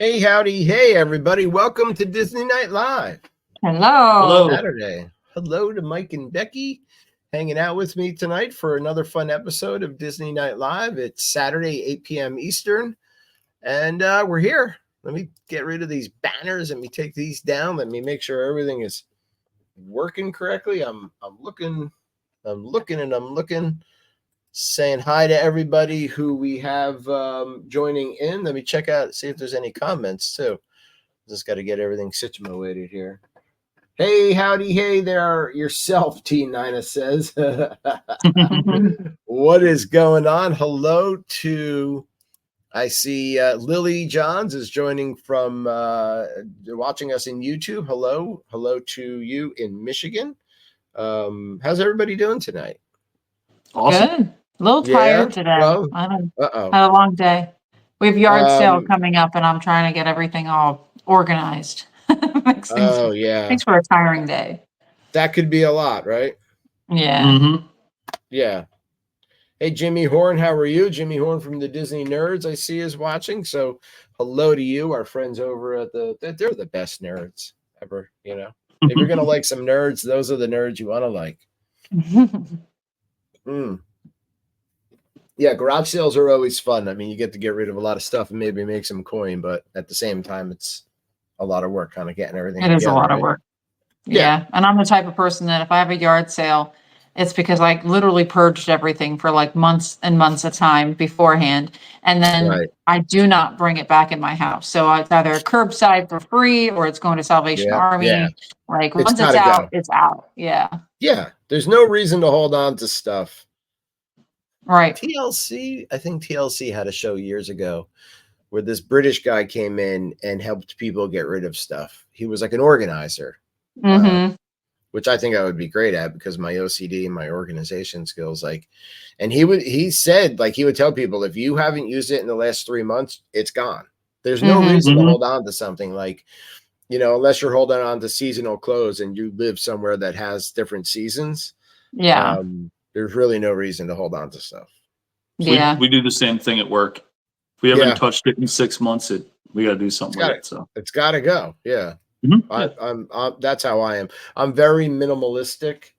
Hey, howdy. Hey, everybody. Welcome to Disney Night Live. Hello. Saturday. Hello to Mike and Becky hanging out with me tonight for another fun episode of Disney Night Live. It's Saturday, 8 p.m. Eastern, and we're here. Let me get rid of these banners. Let me take these down. Let me make sure everything is working correctly. I'm looking. Saying hi to everybody who we have joining in. Let me check out, see if there's any comments too. Just got to get everything situated here. Hey, howdy, hey there yourself, T9 says. What is going on? Hello to, I see Lily Johns is joining from watching us in YouTube. Hello to you in Michigan. How's everybody doing tonight? Awesome. Good. A little tired today. Well, I had a long day. We have yard sale coming up, and I'm trying to get everything all organized. Makes for a tiring day. That could be a lot, right? Yeah. Mm-hmm. Yeah. Hey, Jimmy Horn, how are you? Jimmy Horn from the Disney Nerds, I see, is watching. So hello to you, our friends over at they're the best nerds ever, you know. If you're going to like some nerds, those are the nerds you want to like. Yeah, garage sales are always fun. I mean, you get to get rid of a lot of stuff and maybe make some coin, but at the same time, it's a lot of work kind of getting everything together. It is a lot of work. Yeah. And I'm the type of person that if I have a yard sale, it's because I literally purged everything for like months and months of time beforehand. And then I do not bring it back in my house. So it's either curbside for free or it's going to Salvation Army. Yeah. Like once it's out, it's out. Yeah. Yeah. There's no reason to hold on to stuff. Right. TLC, I think TLC had a show years ago where this British guy came in and helped people get rid of stuff. He was like an organizer, which I think I would be great at because my OCD and my organization skills. And he said he would tell people, if you haven't used it in the last 3 months, it's gone. There's no reason to hold on to something unless you're holding on to seasonal clothes and you live somewhere that has different seasons. Yeah. There's really no reason to hold on to stuff. Yeah. We do the same thing at work. If we haven't touched it in 6 months, we got to do something with it. So it's got to go. Yeah. I'm that's how I am. I'm very minimalistic.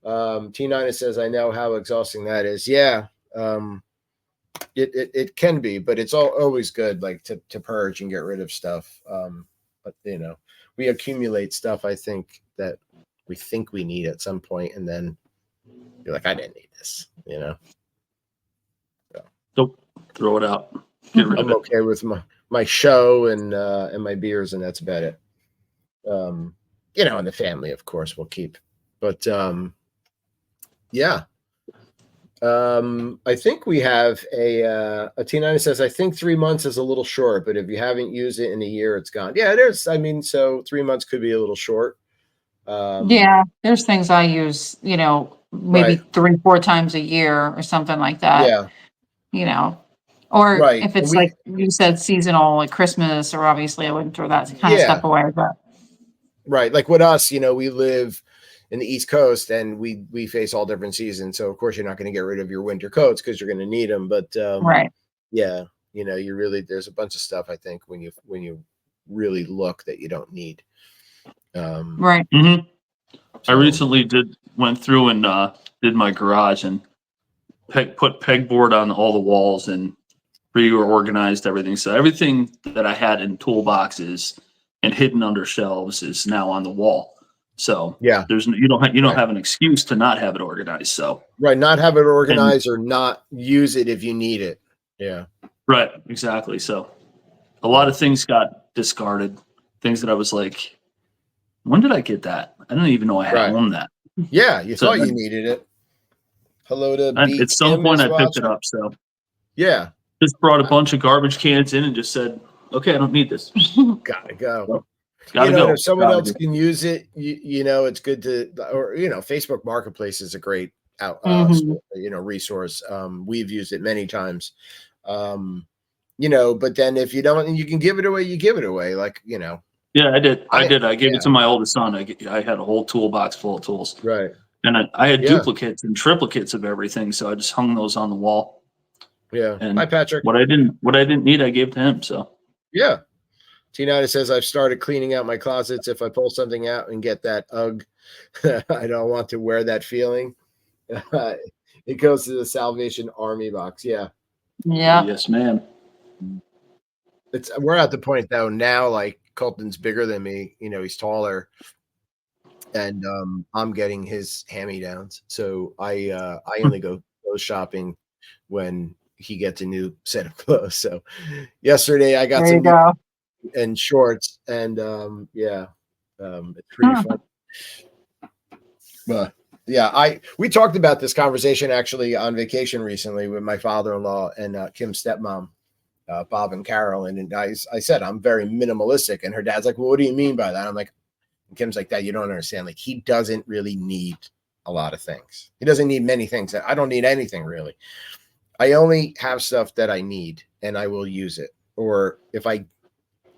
T9 says, I know how exhausting that is. Yeah. It can be, but it's always good to purge and get rid of stuff. But we accumulate stuff, I think, that we think we need at some point, and then you're like, I didn't need this, So. Don't throw it out. Get rid of it. Okay with my show and my beers, and that's about it. And the family, of course, we'll keep. But I think we have a T9 says, I think 3 months is a little short, but if you haven't used it in a year, it's gone. Yeah, it is. I mean, so 3 months could be a little short. There's things I use, maybe 3-4 times a year or something like that. Yeah. Or if it's like you said, seasonal, like Christmas, or obviously I wouldn't throw that kind of stuff away. But like with us, we live in the East Coast and we face all different seasons. So of course you're not going to get rid of your winter coats because you're going to need them. But you really, there's a bunch of stuff I think when you really look that you don't need. I recently went through and did my garage and put pegboard on all the walls and reorganized everything. So everything that I had in toolboxes and hidden under shelves is now on the wall. So there's you don't have an excuse to not have it organized. So not have it organized or not use it if you need it. Yeah. Right. Exactly. So a lot of things got discarded. Things that I was like, when did I get that? I didn't even know I had owned that. Yeah, you thought you needed it. Hello to at some point I picked it up. So just brought a bunch of garbage cans in and just said, okay, I don't need this. Gotta go. So, gotta go. If someone else can use it, it's good to, or Facebook Marketplace is a great resource. We've used it many times. But then if you don't, and you can give it away, you give it away. Yeah, I did. I gave it to my oldest son. I had a whole toolbox full of tools. Right. And I had duplicates and triplicates of everything, so I just hung those on the wall. Yeah. And hi, Patrick. What I didn't need, I gave to him. So yeah. T9 says, I've started cleaning out my closets. If I pull something out and get that ugh, I don't want to wear that feeling. It goes to the Salvation Army box. Yeah. Yeah. Yes, ma'am. We're at the point though now, like Colton's bigger than me, he's taller, and I'm getting his hand-me-downs. So I only go shopping when he gets a new set of clothes. So yesterday I got some and shorts, and it's pretty fun. But yeah, we talked about this conversation actually on vacation recently with my father-in-law and Kim's stepmom, Bob and Carol, and I said I'm very minimalistic, and her dad's like, well, what do you mean by that? I'm like, and Kim's like, Dad, you don't understand. Like, he doesn't really need a lot of things. He doesn't need many things. I don't need anything really. I only have stuff that I need, and I will use it. Or if I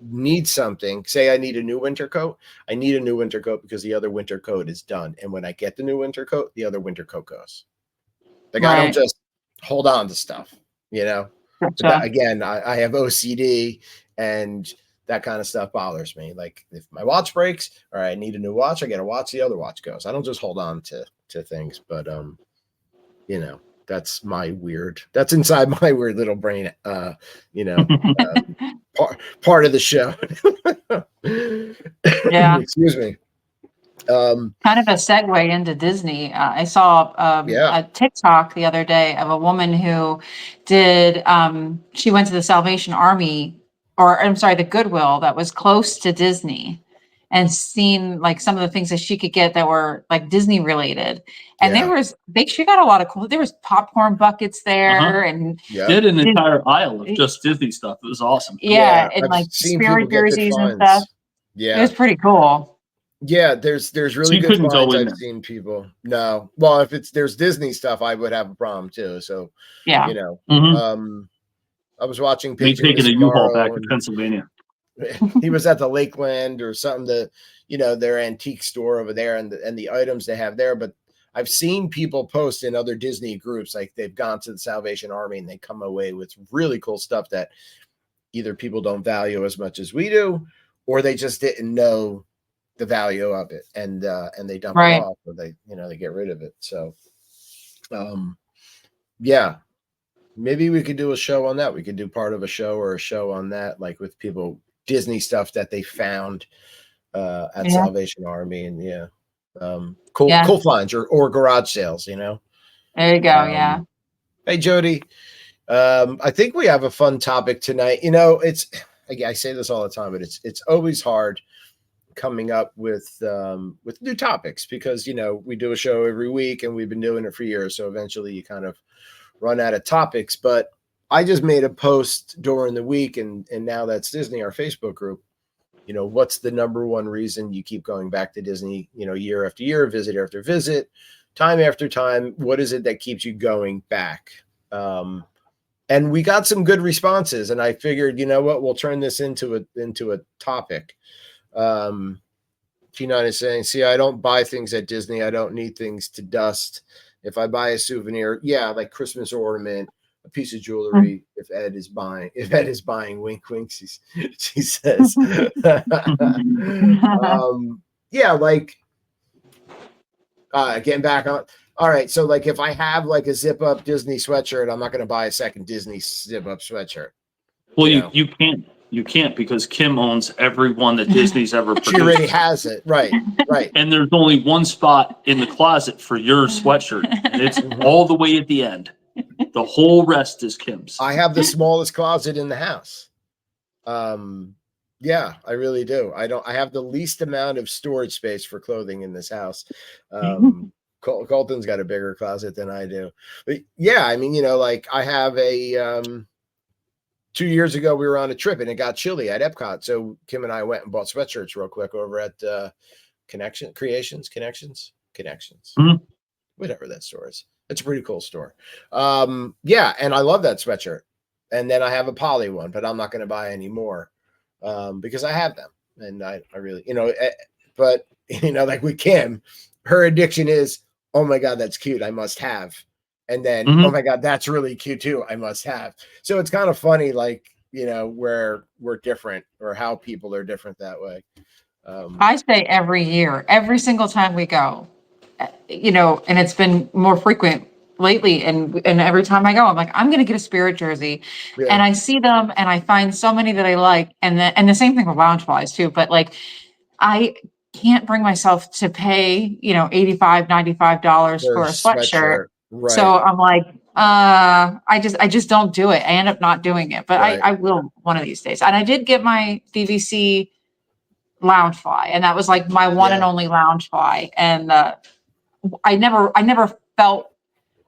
need something, say I need a new winter coat, I need a new winter coat because the other winter coat is done. And when I get the new winter coat, the other winter coat goes. Like, I don't just hold on to stuff, Gotcha. Again, I have OCD, and that kind of stuff bothers me. Like, if my watch breaks or I need a new watch, I get a watch, the other watch goes. I don't just hold on to things, but that's inside my weird little brain, part of the show. Yeah. Excuse me. Kind of a segue into Disney. I saw a TikTok the other day of a woman who did, she went to the Salvation Army, or I'm sorry, the Goodwill that was close to Disney, and seen like some of the things that she could get that were like Disney related. And she got a lot of cool, there was popcorn buckets there, and did an entire aisle of just Disney stuff. It was awesome. Yeah. And like spirit jerseys and stuff. Yeah. It was pretty cool. Yeah, there's really good finds. I've seen people. No, well, if there's Disney stuff, I would have a problem too. So yeah, I was watching taking a U-Haul back to Pennsylvania. He was at the Lakeland or something, their antique store over there, and the items they have there. But I've seen people post in other Disney groups, like they've gone to the Salvation Army and they come away with really cool stuff that either people don't value as much as we do, or they just didn't know the value of it, and they dump it off, or they get rid of it. So maybe we could do a show on that. We could do part of a show or a show on that, like with people, Disney stuff that they found at Salvation Army, and cool finds or garage sales. There you go. Hey Jody, I think we have a fun topic tonight. It's, I say this all the time, but it's always hard coming up with new topics, because we do a show every week and we've been doing it for years, so eventually you kind of run out of topics. But I just made a post during the week, and now that's Disney, our Facebook group, what's the number one reason you keep going back to Disney, year after year, visit after visit, time after time? What is it that keeps you going back? And we got some good responses, and I figured, we'll turn this into a topic. T9 is saying, see, I don't buy things at Disney. I don't need things to dust. If I buy a souvenir, like Christmas ornament, a piece of jewelry, if Ed is buying, wink, wink, she says. Getting back on. All right. So like, if I have like a zip up Disney sweatshirt, I'm not going to buy a second Disney zip up sweatshirt. Well, you can't. You can't, because Kim owns every one that Disney's ever produced. She already has it. Right. And there's only one spot in the closet for your sweatshirt. And it's all the way at the end. The whole rest is Kim's. I have the smallest closet in the house. Yeah, I really do. I have the least amount of storage space for clothing in this house. Colton's got a bigger closet than I do. But yeah, I mean, like I have a 2 years ago, we were on a trip and it got chilly at Epcot. So Kim and I went and bought sweatshirts real quick over at Connections, whatever that store is. It's a pretty cool store. Yeah, and I love that sweatshirt. And then I have a poly one, but I'm not going to buy any more because I have them. And I really, but like with Kim, her addiction is, oh my God, that's cute, I must have. And then, oh my God, that's really cute too, I must have. So it's kind of funny, like, where we're different or how people are different that way. I say every year, every single time we go, and it's been more frequent lately. And every time I go, I'm like, I'm going to get a Spirit jersey, and I see them and I find so many that I like. And the same thing with Loungeflies too. But like, I can't bring myself to pay, $85, $95 for a sweatshirt. Right. So I'm like, I just don't do it. I end up not doing it, but I will one of these days. And I did get my DVC Loungefly, and that was like my one and only Loungefly. And I never felt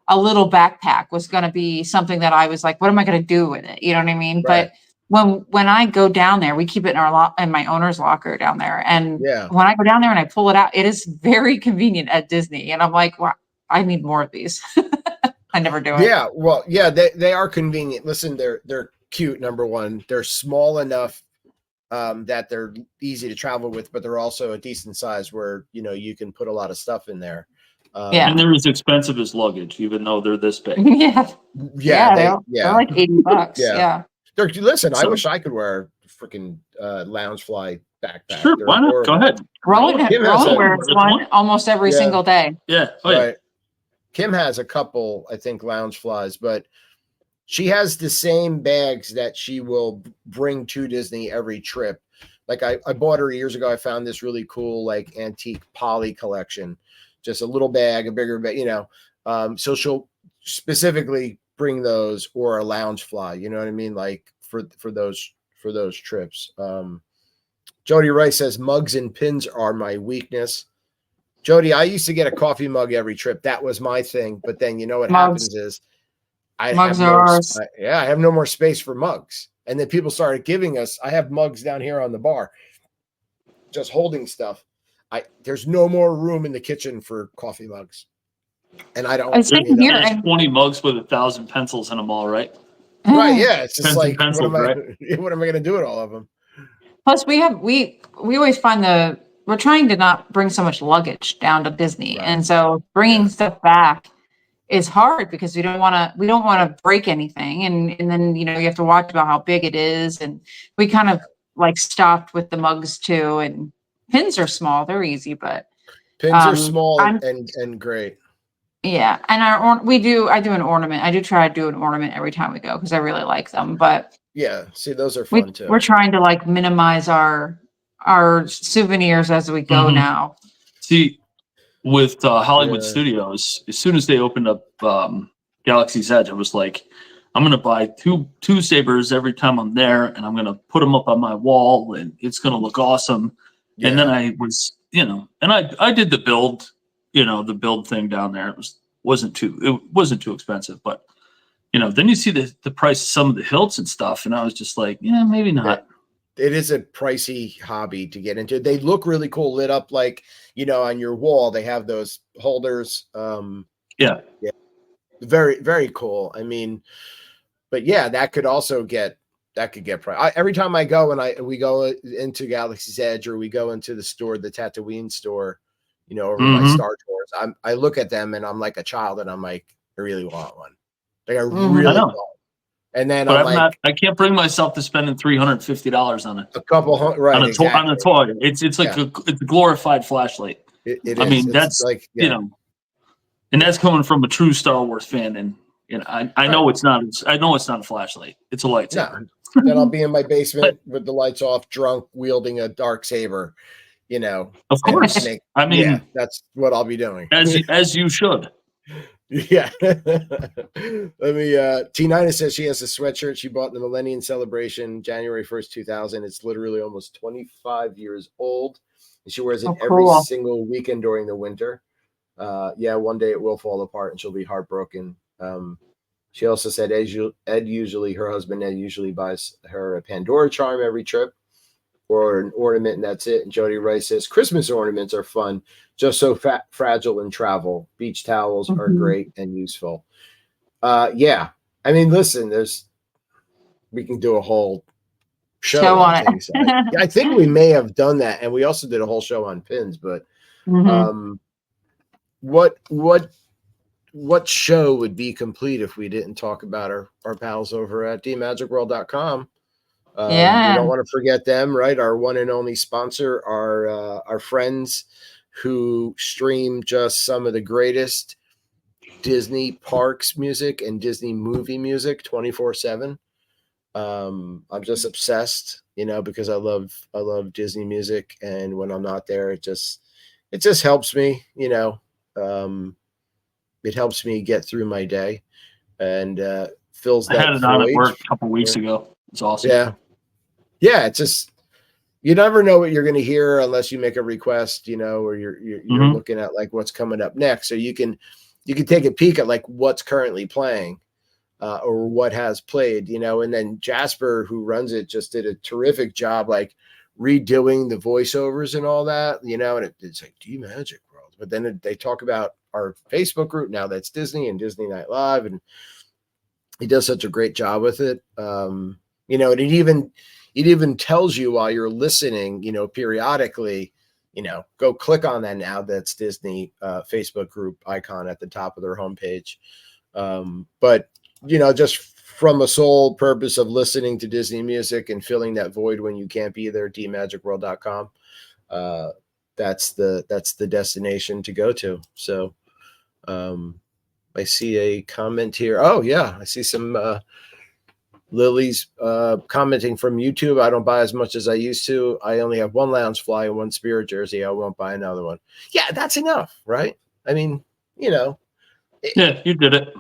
a little backpack was going to be something that I was like, what am I going to do with it? You know what I mean? Right. But when I go down there, we keep it in my owner's locker down there. And when I go down there and I pull it out, it is very convenient at Disney. And I'm like, well, I need more of these. I never do it. Yeah. Well, yeah, they are convenient. Listen, they're cute. Number one, they're small enough that they're easy to travel with, but they're also a decent size where, you can put a lot of stuff in there. And they're as expensive as luggage, even though they're this big. They're like $80. Yeah. Listen, I wish I could wear a freaking Loungefly backpack. Sure, why not? Go ahead. Rowan wears one almost every single day. Yeah. Right. Kim has a couple, I think, Loungeflies, but she has the same bags that she will bring to Disney every trip. Like I bought her years ago. I found this really cool, like, antique poly collection. Just a little bag, a bigger bag, so she'll specifically bring those or a Loungefly, you know what I mean? Like for those trips. Jody Rice says mugs and pins are my weakness. Jody, I used to get a coffee mug every trip. That was my thing. But then what happens is I have no more space for mugs. And then people started giving us, I have mugs down here on the bar, just holding stuff. There's no more room in the kitchen for coffee mugs. And I don't. There's 20 mugs with 1,000 pencils in them all, right? Right. Yeah. It's just like, pencils, what am I going to do with all of them? Plus we always find we're trying to not bring so much luggage down to Disney. Right. And so bringing stuff back is hard because we don't want to break anything. And then, you have to watch about how big it is. And we kind of like stopped with the mugs too. And pins are small. They're easy, but pins are small and great. Yeah. And I do an ornament. I do try to do an ornament every time we go because I really like them. But yeah, see, those are fun too. We're trying to like minimize our souvenirs as we go now. See, with Hollywood Studios, as soon as they opened up Galaxy's Edge, I was like, I'm going to buy two sabers every time I'm there, and I'm going to put them up on my wall, and it's going to look awesome. Yeah. And then I was, and I did the build, the build thing down there. It wasn't too expensive, but then you see the price of some of the hilts and stuff, and I was just like, yeah, maybe not. It is a pricey hobby to get into. They look really cool, lit up like, on your wall. They have those holders. Yeah. Very, very cool. I mean, but yeah, that could get price. Every time I go and we go into Galaxy's Edge or we go into the store, the Tatooine store, over by Star Tours, I look at them and I'm like a child and I'm like, I really want one. Like I really want. And then I can't bring myself to spending $350 on it. A couple hundred, right? On a toy. It's like it's a glorified flashlight. It is. I mean, that's like and that's coming from a true Star Wars fan, and I know it's not. I know it's not a flashlight. It's a lightsaber. No. Then I'll be in my basement with the lights off, drunk, wielding a dark saber. Of course. That's what I'll be doing. As you should. Yeah. Let me T9 says she has a sweatshirt she bought in the Millennium Celebration January 1st, 2000. It's literally almost 25 years old. And she wears it every single weekend during the winter. One day it will fall apart and she'll be heartbroken. She also said her husband Ed usually buys her a Pandora charm every trip or an ornament, and that's it. And Jody Rice says Christmas ornaments are fun, just so fragile in travel. Beach towels are great and useful. I mean, listen, we can do a whole show on things. I think we may have done that, and we also did a whole show on pins. But what show would be complete if we didn't talk about our pals over at dmagicworld.com? We don't want to forget them, right? Our one and only sponsor, our friends who stream just some of the greatest Disney parks music and Disney movie music 24/7. I'm just obsessed, because I love Disney music, and when I'm not there, it just helps me, it helps me get through my day and fills that I had it void. on at work a couple weeks ago. It's awesome. Yeah, it's just, you never know what you're going to hear unless you make a request, or you're looking at like what's coming up next. So you can take a peek at like what's currently playing or what has played, and then Jasper, who runs it, just did a terrific job, like redoing the voiceovers and all that, and it's like D-Magic World. But then they talk about our Facebook group now that's Disney and Disney Night Live, and he does such a great job with it. And it even tells you while you're listening, periodically, go click on that now. That's Disney Facebook group icon at the top of their homepage. But, just from a sole purpose of listening to Disney music and filling that void when you can't be there, dmagicworld.com. That's the destination to go to. So I see a comment here. Oh yeah. I see some Lily's commenting from YouTube. I don't buy as much as I used to. I only have one Loungefly and one Spirit jersey. I won't buy another one. Yeah, that's enough, right? I mean, yeah, you did it.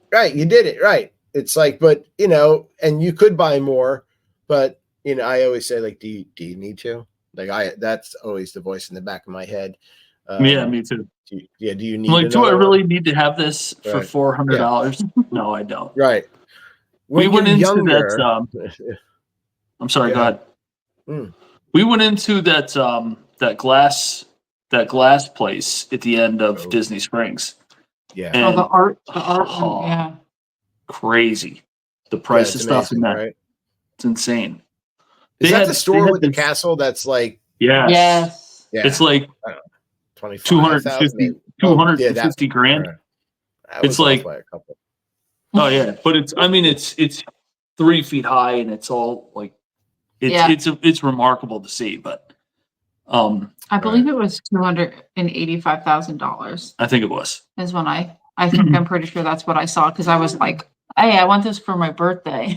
Right, you did it, right. It's like, but, and you could buy more, but, I always say, like, do you need to? Like, that's always the voice in the back of my head. Yeah, me too. Do you need like, do I really need to have this for $400? Yeah. No, I don't. Right. We went into that. I'm sorry. Go ahead. We went into that glass place at the end of Disney Springs. Yeah. And, the art. Yeah. Crazy. The price of stuff in that. Right? It's insane. Is that the store with the castle? That's like. Yes. Yeah. It's like 250 grand. It's like a couple. Oh yeah, but it's 3 feet high and it's all like it's remarkable to see. But I believe it was $285,000. I think it was. Is when I think I'm pretty sure that's what I saw, because I was like, hey, I want this for my birthday.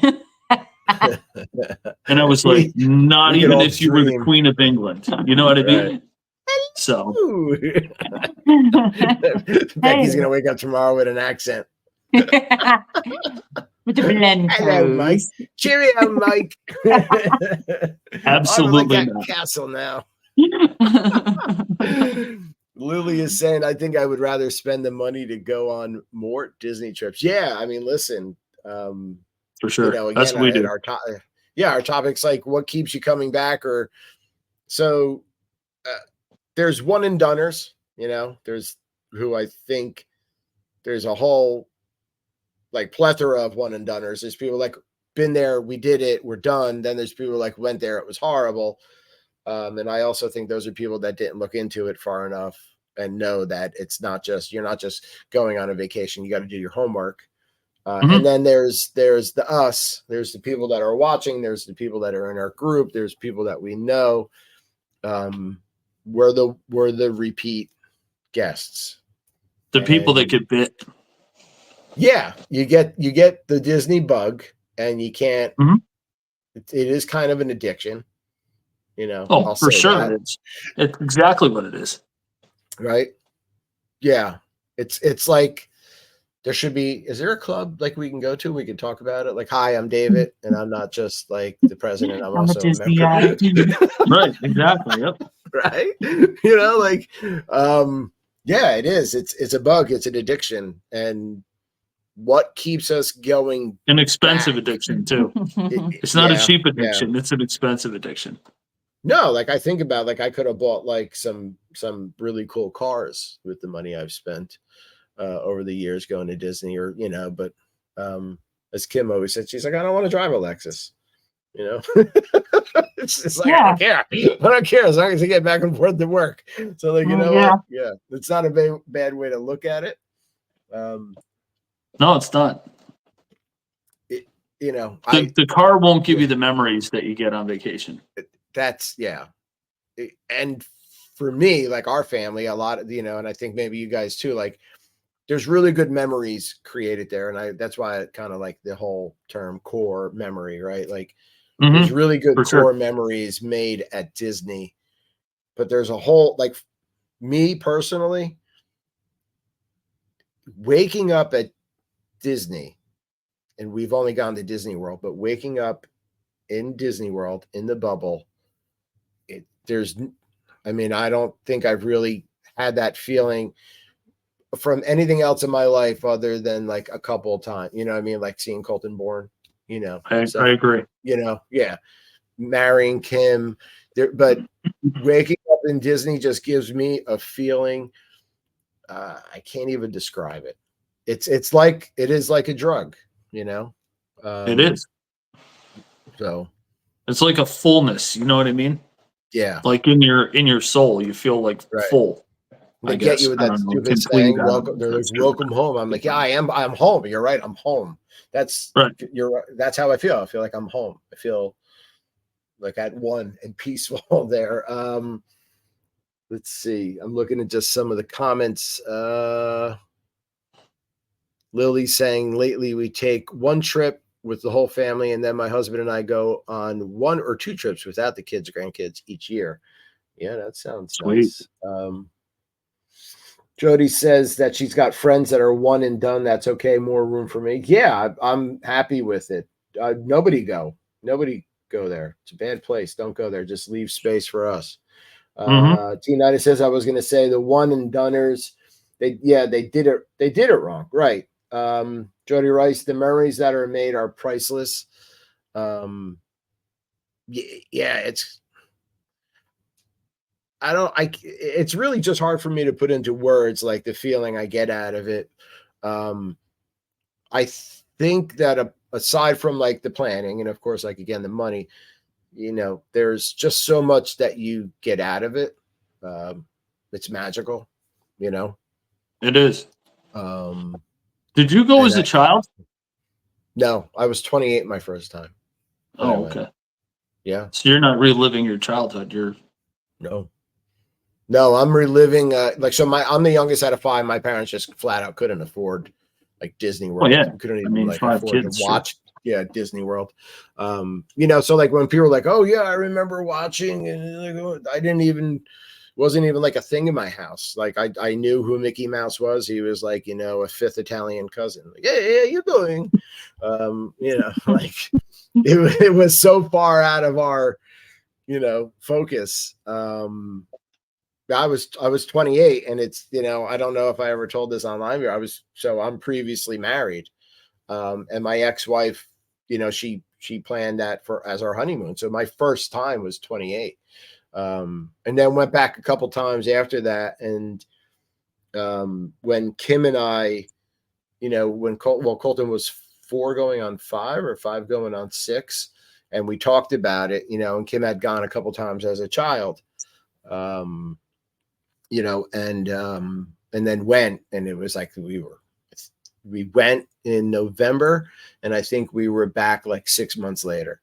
And I was like, not even if you were the Queen of England. You know what I mean? Right. So Becky's gonna wake up tomorrow with an accent. With the blend. Hello, Mike. Cheerio, Mike. Absolutely I like that castle now. Lily is saying, I think I would rather spend the money to go on more Disney trips. Yeah, I mean, listen. For sure. Again, that's what we do. Our topic's like, what keeps you coming back? Or so there's one and doneers, there's who I think there's a whole like plethora of one and doneers. There's people like, been there, we did it, we're done. Then there's people like, went there, it was horrible. And I also think those are people that didn't look into it far enough and know that you're not just going on a vacation. You got to do your homework. And then there's the there's the people that are watching, there's the people that are in our group, there's people that we know. We're the repeat guests. The people that get bit. Yeah, you get the Disney bug, and you can't. It is kind of an addiction, Oh, for sure, it's exactly what it is. Right? Yeah, it's like there should be. Is there a club like we can go to? We can talk about it. Like, hi, I'm David, and I'm not just like the president. I'm also a member. Right? Exactly. Yep. Right? Yeah, it is. It's a bug. It's an addiction, and what keeps us going? An expensive addiction too. It's not a cheap addiction. It's an expensive addiction. No, like I think about, like I could have bought like some really cool cars with the money I've spent over the years going to Disney, or but as Kim always said, she's like, I don't want to drive a Lexus. It's just like, I don't care as long as I get back and forth to work. So like, what? Yeah, it's not a bad way to look at it. No, it's not. you know, the car won't give you the memories that you get on vacation. That's and for me, like our family, a lot of, you know, and I think maybe you guys too, like there's really good memories created there. And that's why I kind of like the whole term core memory, right? Like there's really good core memories made at Disney, but there's a whole, like me personally, waking up at Disney, and we've only gone to Disney World, but waking up in Disney World in the bubble, I don't think I've really had that feeling from anything else in my life other than like a couple of times, you know what I mean? Like seeing Colton born, you know. I agree. You know, yeah. Marrying Kim. But waking up in Disney just gives me a feeling. I can't even describe it. It is like a drug, you know? It is. So it's like a fullness, you know what I mean? Yeah. Like in your soul, you feel like full. They get you with that stupid saying, welcome. They're like, welcome home. I'm like, yeah, I'm home. You're right. I'm home. That's right. That's how I feel. I feel like I'm home. I feel like at one and peaceful there. Let's see. I'm looking at just some of the comments. Lily saying lately we take one trip with the whole family, and then my husband and I go on 1 or 2 trips without the kids, grandkids each year. Yeah, that sounds nice. Jody says that she's got friends that are one and done. That's okay. More room for me. Yeah, I'm happy with it. Nobody go there. It's a bad place. Don't go there. Just leave space for us. T90 says I was going to say the one and doneers. They did it wrong. Right. Jody Rice, the memories that are made are priceless. It's really just hard for me to put into words like the feeling I get out of it. I think that aside from like the planning and of course, like again, the money, you know, there's just so much that you get out of it. It's magical, you know. It is. Did you go as a child? No, I was 28 my first time. Oh, okay. Yeah. So you're not reliving your childhood. No, I'm reliving. I'm the youngest out of 5. My parents just flat out couldn't afford like Disney World. Yeah. Couldn't even afford to watch. Yeah, Disney World. You know, so like when people were like, "Oh yeah, I remember watching," and wasn't even like a thing in my house. Like I knew who Mickey Mouse was. He was like, you know, a 5th Italian cousin. Like, yeah, you doing? You know, like it was so far out of our, you know, focus. I was 28, and it's, you know, I don't know if I ever told this online. I'm previously married, and my ex-wife, you know, she planned that as our honeymoon. So my first time was 28, and then went back a couple times after that. And when Kim and I, you know, when Colton was 4 going on 5 or 5 going on 6, and we talked about it, you know, and Kim had gone a couple times as a child. You know, and then went, and it was like we went in November, and I think we were back like 6 months later.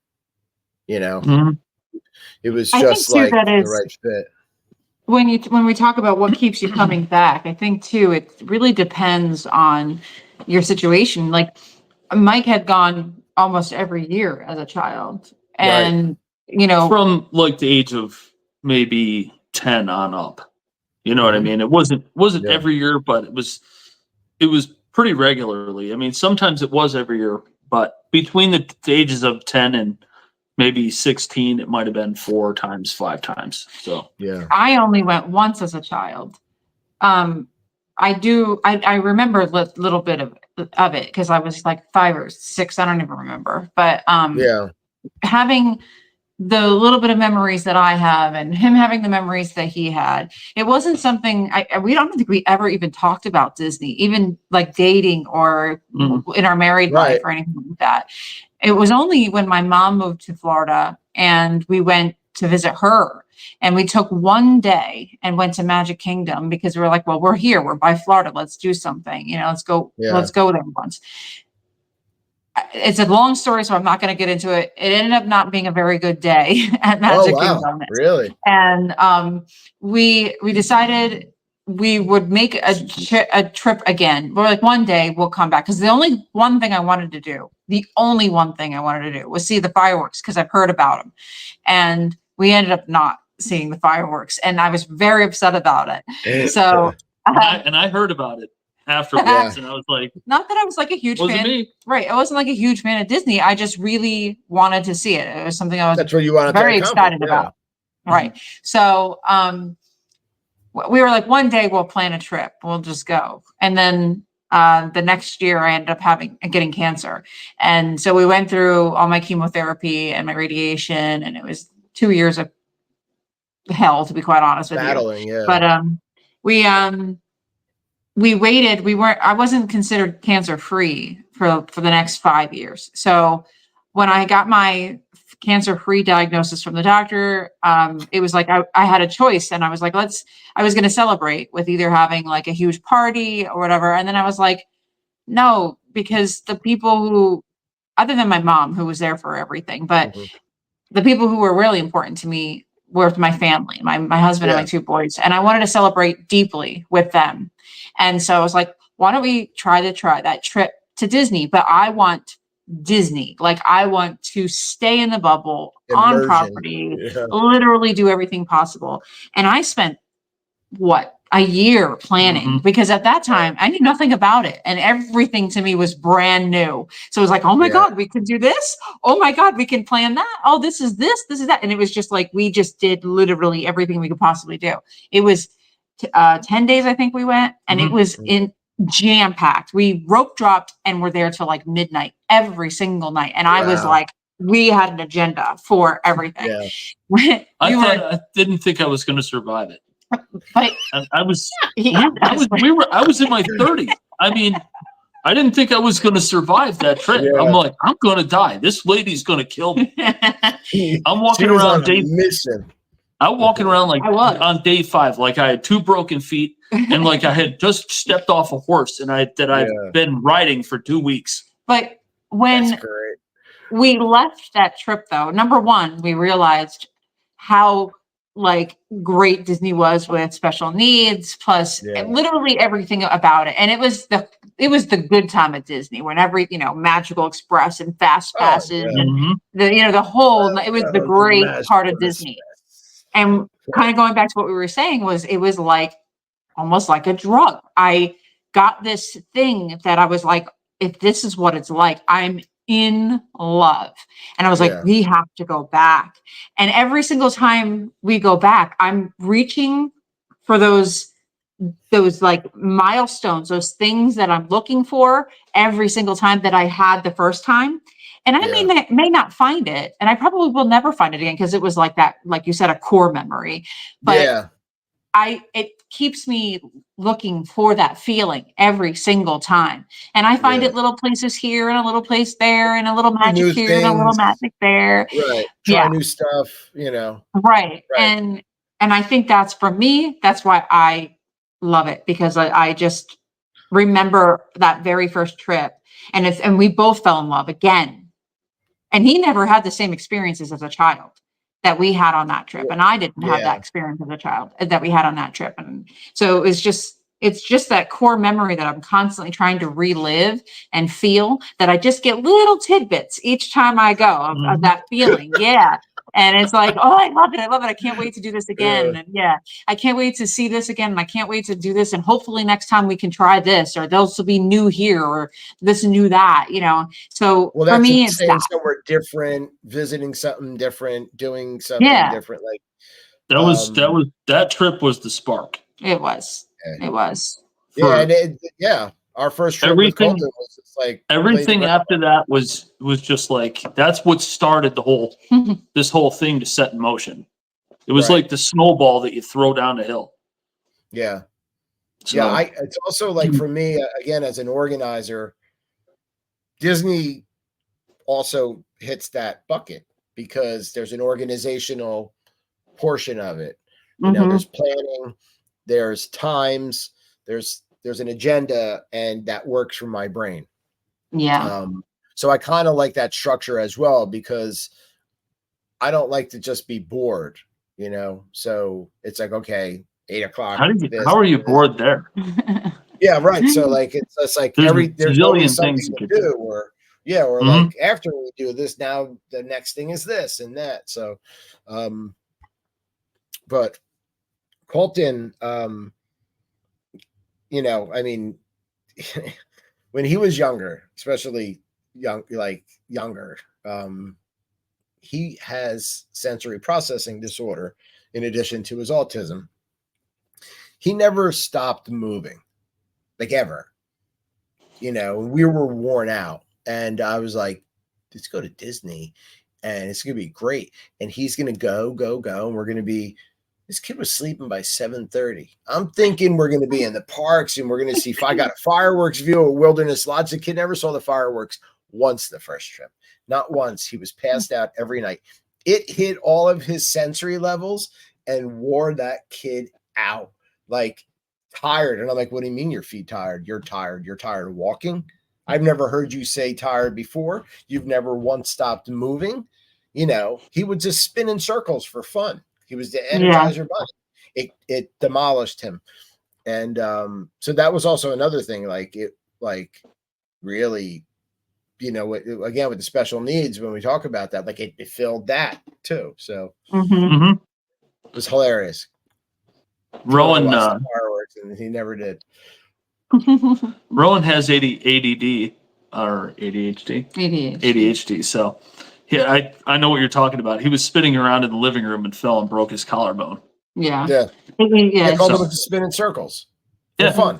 You know, it was just like the right fit. When we talk about what keeps you coming back, I think too it really depends on your situation. Like Mike had gone almost every year as a child, and you know, from like the age of maybe 10 on up. You know what I mean? It wasn't every year, but it was pretty regularly. I mean, sometimes it was every year, but between the ages of 10 and maybe 16, it might have been 4 times, 5 times. So yeah, I only went once as a child. I remember a little bit of it because I was like 5 or 6. I don't even remember, but having the little bit of memories that I have and him having the memories that he had, it wasn't something we don't think we ever even talked about Disney, even like dating or in our married life or anything like that. It was only when my mom moved to Florida and we went to visit her, and we took one day and went to Magic Kingdom because we were like, well, we're here, we're by Florida, let's do something, you know, let's go there once. it's a long story, so I'm not going to get into it. It ended up not being a very good day at Magic Kingdom. Really? And we decided we would make a trip again. We're like, one day we'll come back, because the only one thing I wanted to do was see the fireworks, because I've heard about them. And we ended up not seeing the fireworks, and I was very upset about it. So and I heard about it afterwards, and I was like, not that I was like a huge fan. Me. Right. I wasn't like a huge fan of Disney. I just really wanted to see it. It was something I was That's what you wanted very excited about. Right. So we were like, one day we'll plan a trip. We'll just go. And then the next year I ended up getting cancer. And so we went through all my chemotherapy and my radiation, and it was 2 years of hell, to be quite honest with Battling, you. But we waited. I wasn't considered cancer free for the next 5 years. So when I got my cancer free diagnosis from the doctor, it was like I had a choice, and I was like, I was going to celebrate with either having like a huge party or whatever. And then I was like, no, because the people who, other than my mom, who was there for everything, but the people who were really important to me were my family, my husband and my 2 boys. And I wanted to celebrate deeply with them. And so I was like, why don't we try that trip to Disney? But I want Disney. Like, I want to stay in the bubble, on property, literally do everything possible. And I spent a year planning, because at that time I knew nothing about it, and everything to me was brand new. So it was like, oh my God, we can do this. Oh my God, we can plan that. Oh, this is that. And it was just like, we just did literally everything we could possibly do. It was 10 days, I think we went, and it was in jam packed. We rope dropped and were there till like midnight every single night. And I was like, we had an agenda for everything. I didn't think I was going to survive it. But I was in my 30s. I mean, I didn't think I was going to survive that trip. I'm like, I'm going to die. This lady's going to kill me. I'm walking around I'm walking around like on day 5, like I had 2 broken feet, and like I had just stepped off a horse, and I've been riding for 2 weeks. But when we left that trip, though, number one, we realized how like great Disney was with special needs, plus literally everything about it. And it was the good time at Disney, when Magical Express and Fast Passes and the whole, it was the great part of Disney. And kind of going back to what we were saying, it was like almost like a drug. I got this thing that I was like, if this is what it's like, I'm in love. And I was like, we have to go back. And every single time we go back, I'm reaching for those like milestones, those things that I'm looking for every single time that I had the first time. And I may not find it, and I probably will never find it again, because it was like that, like you said, a core memory. But it keeps me looking for that feeling every single time. And I find it little places here and a little place there and a little magic here and a little magic there. Right. Try new stuff, Right. And I think that's, for me, that's why I love it, because I just remember that very first trip, and we both fell in love again. And he never had the same experiences as a child that we had on that trip. And I didn't have that experience as a child that we had on that trip. And so it's just that core memory that I'm constantly trying to relive and feel, that I just get little tidbits each time I go of that feeling. And it's like, oh, I love it. I can't wait to do this again. And I can't wait to see this again. And I can't wait to do this. And hopefully next time we can try this, or this will be new here, or this new that, So for me, it's staying somewhere different, visiting something different, doing something different. Like that trip was the spark. It was. It was. Yeah. Our first trip with Colton was just like everything after that was just like, that's what started the whole this whole thing to set in motion. It was like the snowball that you throw down the hill. Yeah. So, it's also like, for me, again, as an organizer, Disney also hits that bucket, because there's an organizational portion of it. There's planning, there's times, there's an agenda, and that works for my brain. So I kind of like that structure as well, because I don't like to just be bored, you know? So it's like, okay, 8 o'clock. How are you bored there? Yeah, right. So like, it's like there's always something to do, or like after we do this, now the next thing is this and that. So, but Colton, you know, I mean, when he was younger, especially younger, he has sensory processing disorder in addition to his autism. He never stopped moving, like ever. You know, we were worn out, and I was like, let's go to Disney and it's going to be great. And he's going to go. And we're going to be, this kid was sleeping by 7:30. I'm thinking we're going to be in the parks and we're going to see, I got a fireworks view at Wilderness Lodge. The kid never saw the fireworks once the first trip. Not once. He was passed out every night. It hit all of his sensory levels and wore that kid out. Like, tired. And I'm like, what do you mean your feet tired? You're tired. You're tired of walking. I've never heard you say tired before. You've never once stopped moving. You know, he would just spin in circles for fun. He was the Energizer Bunny. It demolished him. And so that was also another thing. Like, it really, you know, again, with the special needs, when we talk about that, like it filled that too. So it was hilarious. Rowan fireworks, and he never did. Rowan has ADD or ADHD. So yeah, I know what you're talking about. He was spinning around in the living room and fell and broke his collarbone. Yeah. They called him to spin in circles. For fun.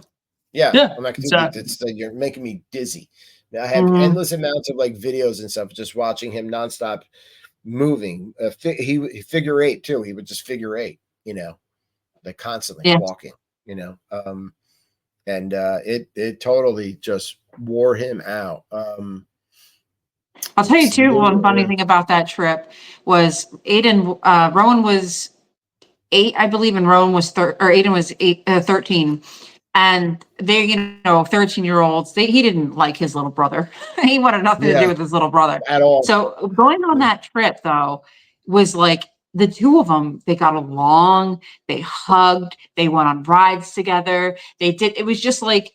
Yeah. I'm like, exactly. You're making me dizzy. Now, I have endless amounts of like videos and stuff, just watching him nonstop moving. He figure eight too. He would just figure eight, you know, like constantly walking, you know. And it totally just wore him out. I'll tell you too, one funny thing about that trip was Rowan was 8, I believe, and Rowan was Aiden was 13. And they, you know, 13-year-olds, he didn't like his little brother. He wanted nothing to do with his little brother at all. So going on that trip though was like the two of them, they got along, they hugged, they went on rides together. It was just like,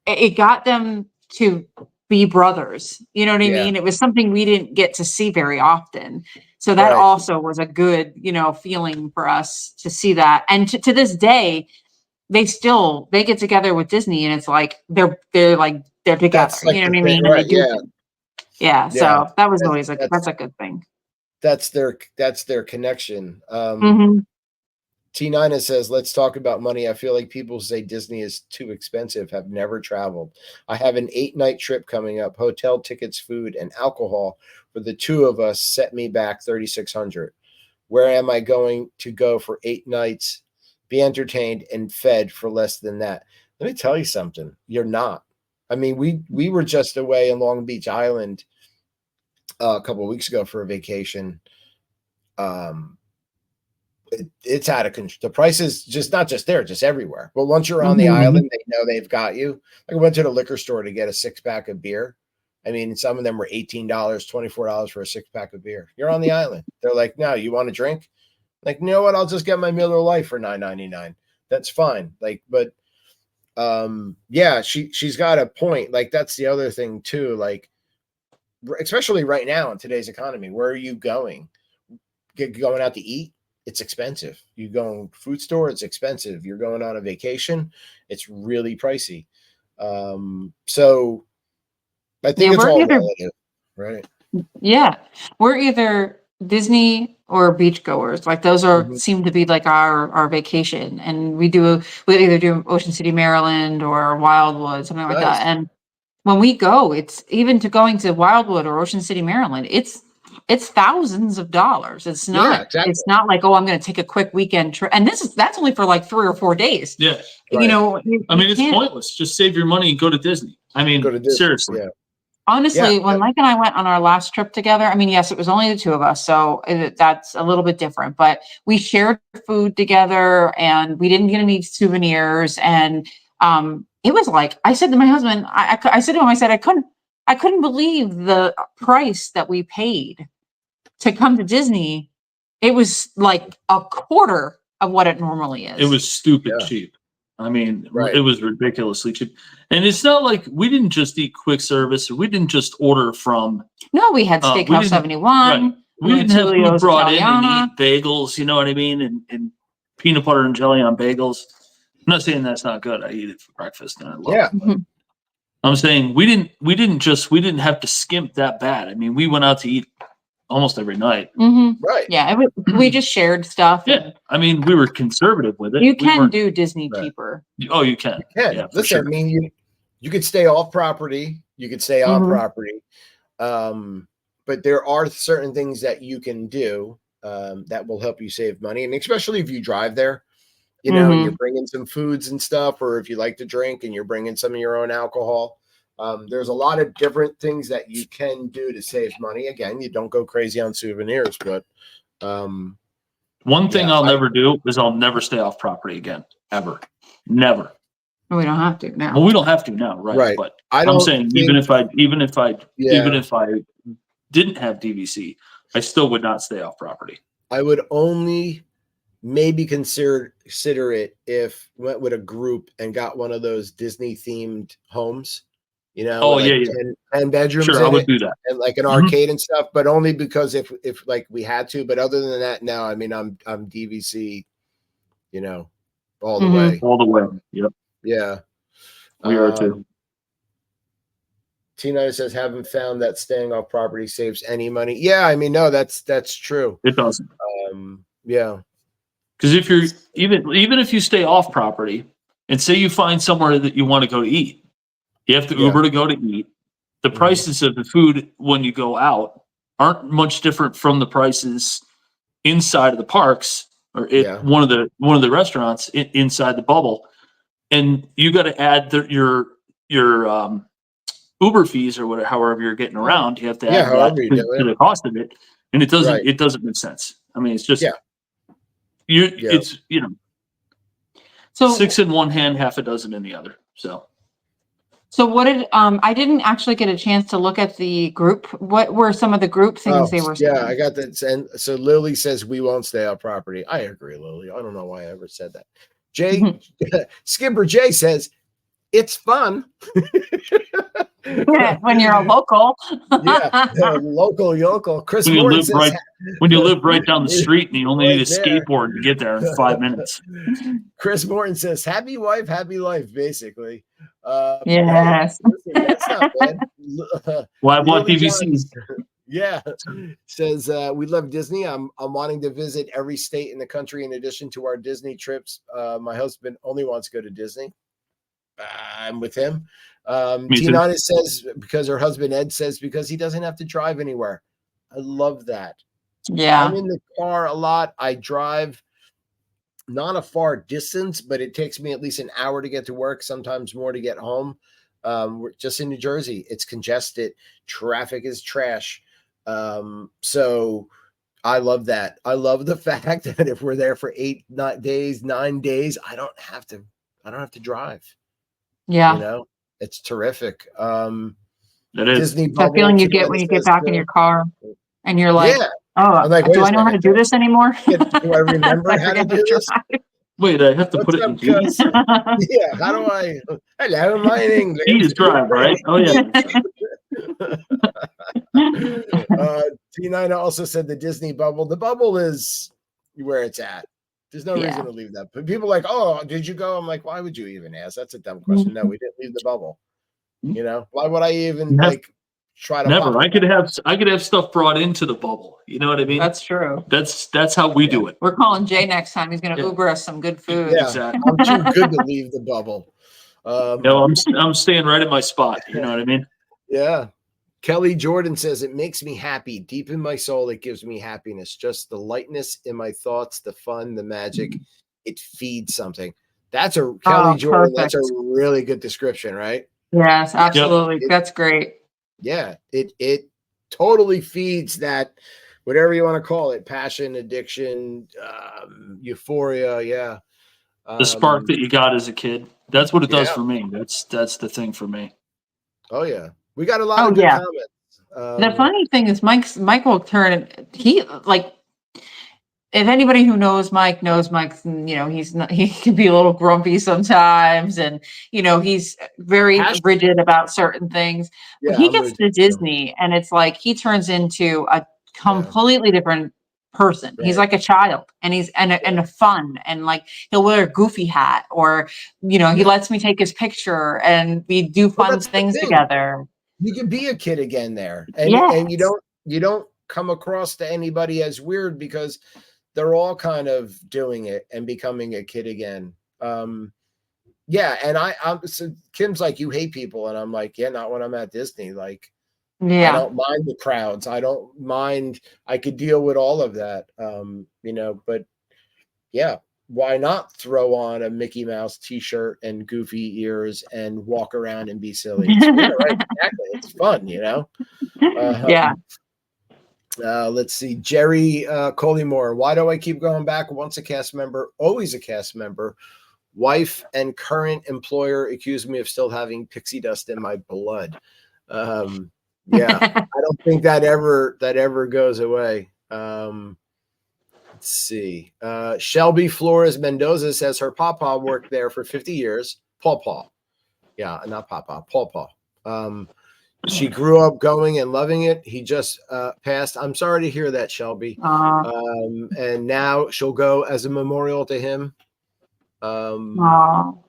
it got them to be brothers. You know what I mean? It was something we didn't get to see very often. So that also was a good, you know, feeling for us to see that. And to this day, they get together with Disney and it's like, they're together. Like, you know what I mean? Right, yeah. So that was always that's a good thing. That's their connection. T9 says, let's talk about money. I feel like people say Disney is too expensive, have never traveled. I have an 8-night trip coming up. Hotel tickets, food, and alcohol for the two of us set me back $3,600. Where am I going to go for 8 nights, be entertained and fed for less than that? Let me tell you something. You're not. I mean, we were just away in Long Beach Island a couple of weeks ago for a vacation. It's out of control. The prices just not just there, just everywhere. But once you're on the island, they know they've got you. Like, I went to the liquor store to get a 6-pack of beer. I mean, some of them were $18, $24 for a 6-pack of beer. You're on the island. They're like, no, you want a drink? Like, you know what? I'll just get my Miller Lite for $9.99. That's fine. Like, but yeah, she's got a point. Like, that's the other thing too. Like, especially right now in today's economy, where are you going? Going out to eat? It's expensive. You go to food store, it's expensive. You're going on a vacation, it's really pricey. So I think it's all relative, right? Yeah. We're either Disney or beachgoers. Like, those are seem to be like our vacation. And we either do Ocean City, Maryland or Wildwood, something like that. And when we go, it's even going to Wildwood or Ocean City, Maryland, it's thousands of dollars. It's not, it's not like, oh, I'm going to take a quick weekend trip. And that's only for like 3 or 4 days. Yeah. You know, I mean, it's pointless. Just save your money and go to Disney. I mean, seriously. Yeah. Honestly, when Mike and I went on our last trip together, I mean, yes, it was only the two of us, so that's a little bit different, but we shared food together and we didn't get any souvenirs. And it was like, I said to my husband, I said to him, I I couldn't believe the price that we paid to come to Disney. It was like a quarter of what it normally is. It was stupid cheap. I mean, it was ridiculously cheap. And it's not like we didn't just eat quick service, or we didn't just order from. No, we had Steakhouse 71. Right. We didn't have food brought in and eat bagels, you know what I mean? And peanut butter and jelly on bagels. I'm not saying that's not good. I eat it for breakfast and I love it. But I'm saying we didn't have to skimp that bad. I mean, we went out to eat almost every night. Right. Yeah. We just shared stuff. Yeah. I mean, we were conservative with it. You can do Disney cheaper. Oh, you can. You can. Yeah, listen, sure. I mean, you could stay off property. You could stay on property. But there are certain things that you can do that will help you save money. And especially if you drive there, you know, you're bringing some foods and stuff, or if you like to drink and you're bringing some of your own alcohol. There's a lot of different things that you can do to save money. Again, you don't go crazy on souvenirs, but one thing I'll never do is I'll never stay off property again, ever. Never. We don't have to now. Well, we don't have to now, right? Right. But I'm saying even if I didn't have DVC, I still would not stay off property. I would only maybe consider it if went with a group and got one of those Disney themed homes, you know, 10 bedrooms. Sure, I would do that. And like an arcade and stuff, but only because if like we had to, but other than that, no, I mean, I'm DVC, you know, all the way. All the way. Yep. Yeah. We are too. Tina says, haven't found that staying off property saves any money. Yeah, I mean, no, that's true. It doesn't. Yeah. Because if you're even if you stay off property and say you find somewhere that you want to go to eat, you have to Uber to go to eat. The prices of the food when you go out aren't much different from the prices inside of the parks or one of the restaurants inside the bubble. And you got to add your Uber fees or whatever, however you're getting around. You have to add that to the cost of it, and it doesn't make sense. I mean, it's just it's so 6 in one hand, half a dozen in the other. So what did I didn't actually get a chance to look at the group. What were some of the group things they were saying? Yeah, I got that. And so Lily says we won't stay off property. I agree, Lily. I don't know why I ever said that. Jay Skipper Jay says it's fun. When you're a local. Local yokel. Chris when you live right down the street and you only need a skateboard to get there in 5 minutes. Chris Morton says, happy wife, happy life, basically. Yes. Listen, that's not bad. Well, I want DVCs. Yeah. Says, we love Disney. I'm wanting to visit every state in the country in addition to our Disney trips. My husband only wants to go to Disney. I'm with him. Tina says because her husband Ed says because he doesn't have to drive anywhere. I love that. Yeah. I'm in the car a lot. I drive not a far distance, but it takes me at least an hour to get to work, sometimes more to get home. We're just in New Jersey. It's congested. Traffic is trash. So I love that. I love the fact that if we're there for 9 days, I don't have to drive. Yeah. You know, it's terrific. It is. Disney the feeling you get when you get back in your car and you're like, do I know how to do this anymore? Do I remember how to do this? Wait, I have to put it in English. Yeah, how do I? Hello, my English. You just drive, right? Oh, yeah. T9 also said the Disney bubble. The bubble is where it's at. There's no reason to leave that. But people are like, oh, did you go? I'm like, why would you even ask? That's a dumb question. No, we didn't leave the bubble. You know, why would I even try to? Never. I could have stuff brought into the bubble. You know what I mean? That's true. That's how we do it. We're calling Jay next time. He's going to Uber us some good food. Yeah, exactly. I'm too good to leave the bubble. No, I'm staying right at my spot. You know what I mean? Yeah. Kelly Jordan says, it makes me happy. Deep in my soul, it gives me happiness. Just the lightness in my thoughts, the fun, the magic. It feeds something. That's Kelly Jordan. Perfect. That's a really good description, right? Yes, absolutely. Yep. That's great. Yeah. It totally feeds that, whatever you want to call it, passion, addiction, euphoria. Yeah. The spark that you got as a kid. That's what it does for me. That's the thing for me. Oh, yeah. We got a lot of good comments. The funny thing is Mike will turn, he like, if anybody who knows Mike knows Mike's, he can be a little grumpy sometimes, and he's very rigid about certain things. Yeah, but he gets to Disney and it's like he turns into a completely different person. Right. He's like a child, and he's and a fun, and like he'll wear a goofy hat, or he lets me take his picture and we do fun things together. You can be a kid again there, and you don't come across to anybody as weird because they're all kind of doing it and becoming a kid again. And I'm so Kim's like, you hate people, and I'm like, yeah, not when I'm at Disney. Like, I don't mind the crowds. I don't mind. I could deal with all of that. But yeah, why not throw on a Mickey Mouse t-shirt and goofy ears and walk around and be silly? It's right? Exactly. It's fun, Yeah. Let's see. Jerry Collymore. Why do I keep going back? Once a cast member, always a cast member. Wife and current employer accuse me of still having pixie dust in my blood. I don't think that ever goes away. Let's see. Shelby Flores Mendoza says her papa worked there for 50 years. Paw. Yeah, not papa. Paw. She grew up going and loving it. He just passed. I'm sorry to hear that, Shelby. And now she'll go as a memorial to him. He'll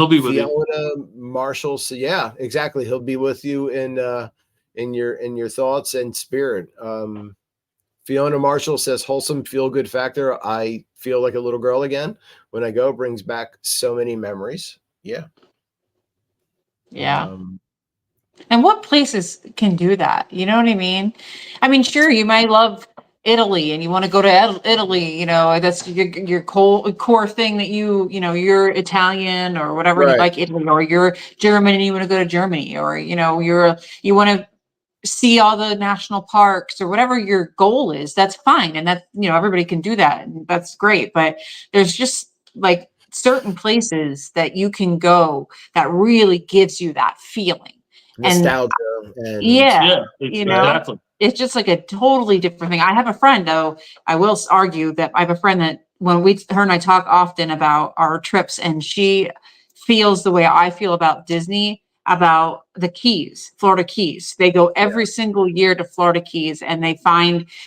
be with you. Marshall. So yeah, exactly. He'll be with you in your thoughts and spirit. Fiona Marshall says wholesome feel good factor. I feel like a little girl again when I go. Brings back so many memories. Yeah. And what places can do that? You know what I mean? I mean, sure, you might love Italy and you want to go to Italy, that's your core thing that you're Italian or whatever, right. You like Italy, or you're German and you want to go to Germany, or, you want to see all the national parks or whatever your goal is. That's fine. And that, everybody can do that. And that's great. But there's just like certain places that you can go that really gives you that feeling. Nostalgia. Exactly. It's just like a totally different thing. I have a friend, though, I will argue that I have a friend that when her and I talk often about our trips, and she feels the way I feel about Disney, about the Keys, Florida Keys. They go every single year to Florida Keys, and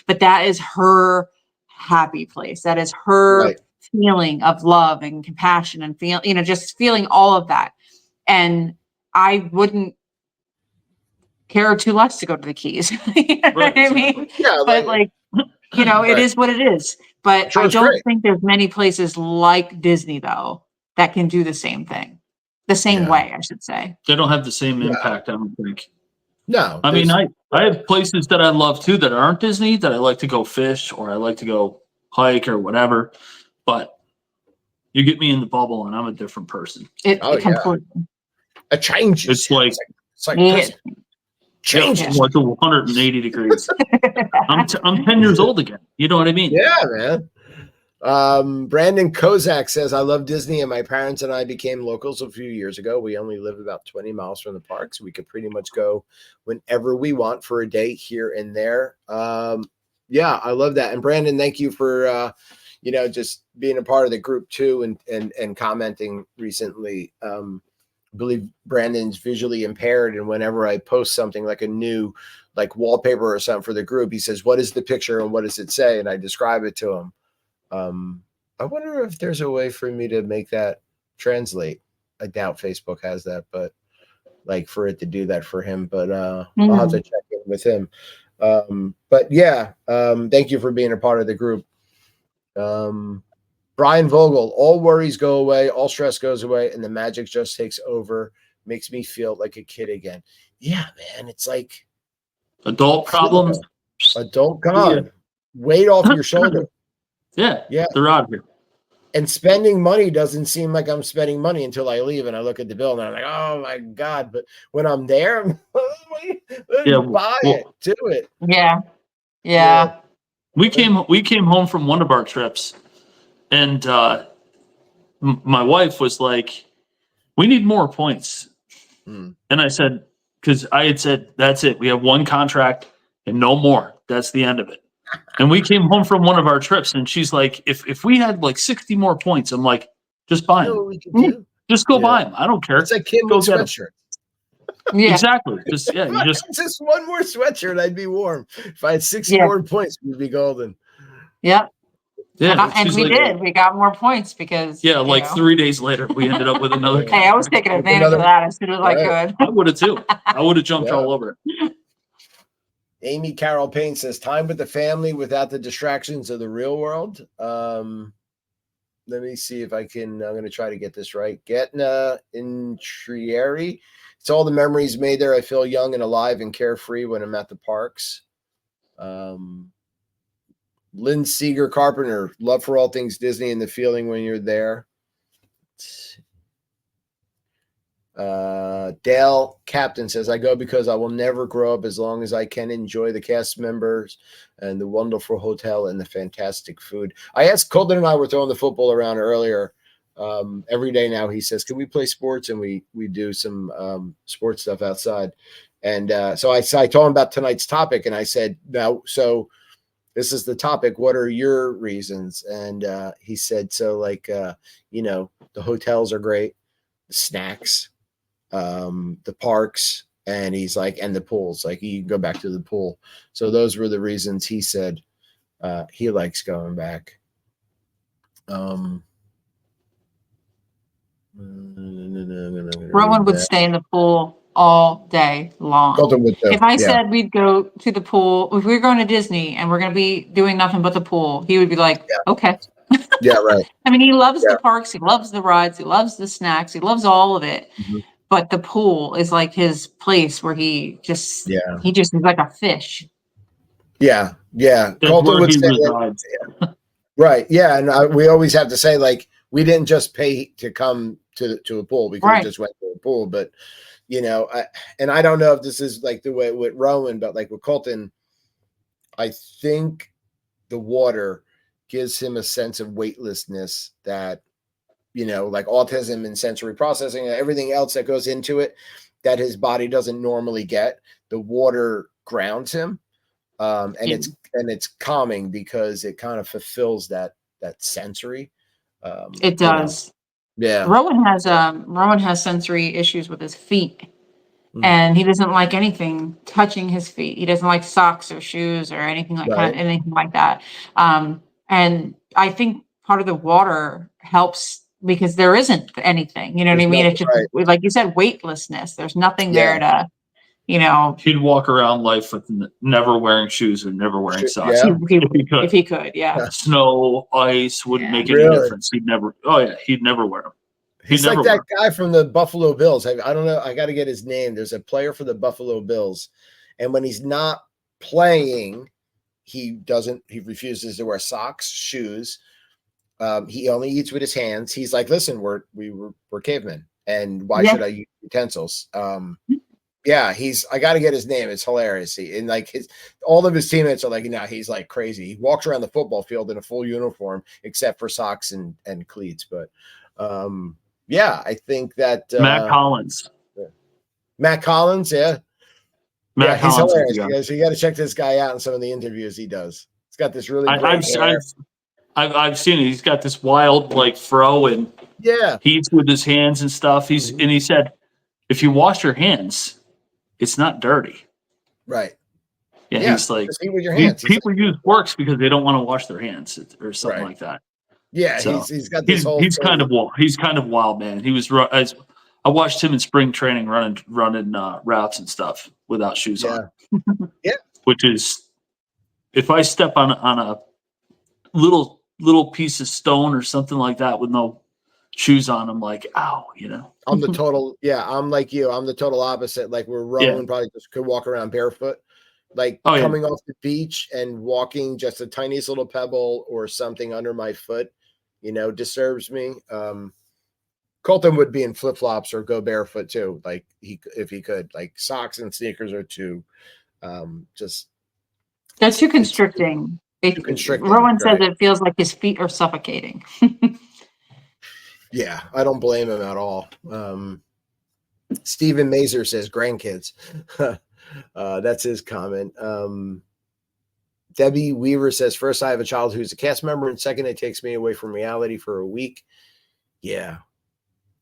but that is her happy place. That is her feeling of love and compassion and just feeling all of that. And I wouldn't care too less to go to the Keys. You know what I mean? Yeah, but it is what it is. But I don't think there's many places like Disney, though, that can do the same thing. The same way, I should say. They don't have the same impact, I don't think. No. I mean, I have places that I love too that aren't Disney, that I like to go fish or I like to go hike or whatever. But you get me in the bubble and I'm a different person. Completely. A change. It's like changes. Like 180 degrees. I'm 10 years old again. You know what I mean? Yeah, man. Brandon Kozak says, I love Disney, and my parents and I became locals a few years ago. We only live about 20 miles from the parks. We could pretty much go whenever we want for a day here and there. I love that. And Brandon, thank you for just being a part of the group too, and commenting recently. I believe Brandon's visually impaired, and whenever I post something like a new wallpaper or something for the group, he says, what is the picture and what does it say? And I describe it to him. I wonder if there's a way for me to make that translate. I doubt Facebook has that, but for it to do that for him, but I'll have to check in with him. Thank you for being a part of the group. Brian Vogel, all worries go away, all stress goes away, and the magic just takes over. Makes me feel like a kid again. Yeah, man. It's like adult problems. Adult gone. Weight off your shoulder. Yeah. They're out here. And spending money doesn't seem like I'm spending money until I leave and I look at the bill and I'm like, oh my God. But when I'm there, I'm buy it, do it. Yeah. We came home from one of our trips. And my wife was like, we need more points. And I said, because I had said, that's it. We have one contract and no more. That's the end of it. And we came home from one of our trips, and she's like, if we had like 60 more points, I'm like, just buy them. Just go buy them. I don't care. It's like Kim with sweatshirt. Yeah. Exactly. Just one more sweatshirt, I'd be warm. If I had 60 more points, we'd be golden. Yep. Yeah. And we did. We got more points because 3 days later, we ended up with another. Hey, I was taking advantage of that as soon as I could. I would have too. I would have jumped all over it. Amy Carol Payne says, time with the family without the distractions of the real world. Let me see if I'm going to try to get this right. Getna in Trieri. It's all the memories made there. I feel young and alive and carefree when I'm at the parks. Lynn Seeger Carpenter, love for all things Disney and the feeling when you're there. Dale Captain says, I go because I will never grow up as long as I can enjoy the cast members and the wonderful hotel and the fantastic food. I asked Colton, and I were throwing the football around earlier. Every day now he says, can we play sports? And we do some sports stuff outside. And so I told him about tonight's topic, and I said, now, so this is the topic. What are your reasons? And he said, so like, the hotels are great, the snacks, the parks, and he's like, and the pools, like you can go back to the pool. So those were the reasons he said he likes going back. Rowan would stay in the pool all day long. If I said we'd go to the pool, if we were going to Disney and we're going to be doing nothing but the pool, he would be like, okay. Yeah, right. I mean, he loves the parks, he loves the rides, he loves the snacks, he loves all of it. Mm-hmm. But the pool is like his place where he just is like a fish. Yeah. Colton would say right. Yeah. And we always have to say, like, we didn't just pay to come to a pool because we just went to a pool. But, and I don't know if this is like the way with Rowan, but like with Colton, I think the water gives him a sense of weightlessness that, like autism and sensory processing and everything else that goes into it that his body doesn't normally get. The water grounds him. And it's calming because it kind of fulfills that sensory. It does. Yeah. Rowan has sensory issues with his feet. And he doesn't like anything touching his feet. He doesn't like socks or shoes or anything like that. And I think part of the water helps because there isn't anything. You know what I mean? It's just like you said, weightlessness. There's nothing there to, He'd walk around life with never wearing shoes or never wearing socks. If he could. Snow, ice wouldn't make any difference. He'd never wear them. He's like that guy from the Buffalo Bills. I don't know. I got to get his name. There's a player for the Buffalo Bills. And when he's not playing, he refuses to wear socks, shoes. He only eats with his hands. He's like, listen, we're cavemen. And why should I use utensils? I got to get his name. It's hilarious. And like all of his teammates are like, he's like crazy. He walks around the football field in a full uniform, except for socks and cleats. But, I think that Matt Collins. Matt Collins, he's Collins, hilarious. You got to check this guy out in some of the interviews he does. He's got this really great hair. I've seen it. He's got this wild like fro and he eats with his hands and stuff. And he said, if you wash your hands, it's not dirty. Right. Yeah. He's like, with your hands. People use forks because they don't want to wash their hands or something like that. Yeah, so he's got this whole. He's kind of wild, man. He was. I watched him in spring training running routes and stuff without shoes on. Which is, if I step on a little piece of stone or something like that with no shoes on, I'm like, ow, I'm the total. I'm like you. I'm the total opposite. Like where Rowan probably just could walk around barefoot. Like coming off the beach and walking just the tiniest little pebble or something under my foot, disturbs me. Colton would be in flip-flops or go barefoot too. Like if he could, like socks and sneakers are too, just. That's too constricting. Rowan says it feels like his feet are suffocating. Yeah, I don't blame him at all. Stephen Mazer says grandkids. That's his comment. Debbie Weaver says, first, I have a child who's a cast member, and second, it takes me away from reality for a week. Yeah.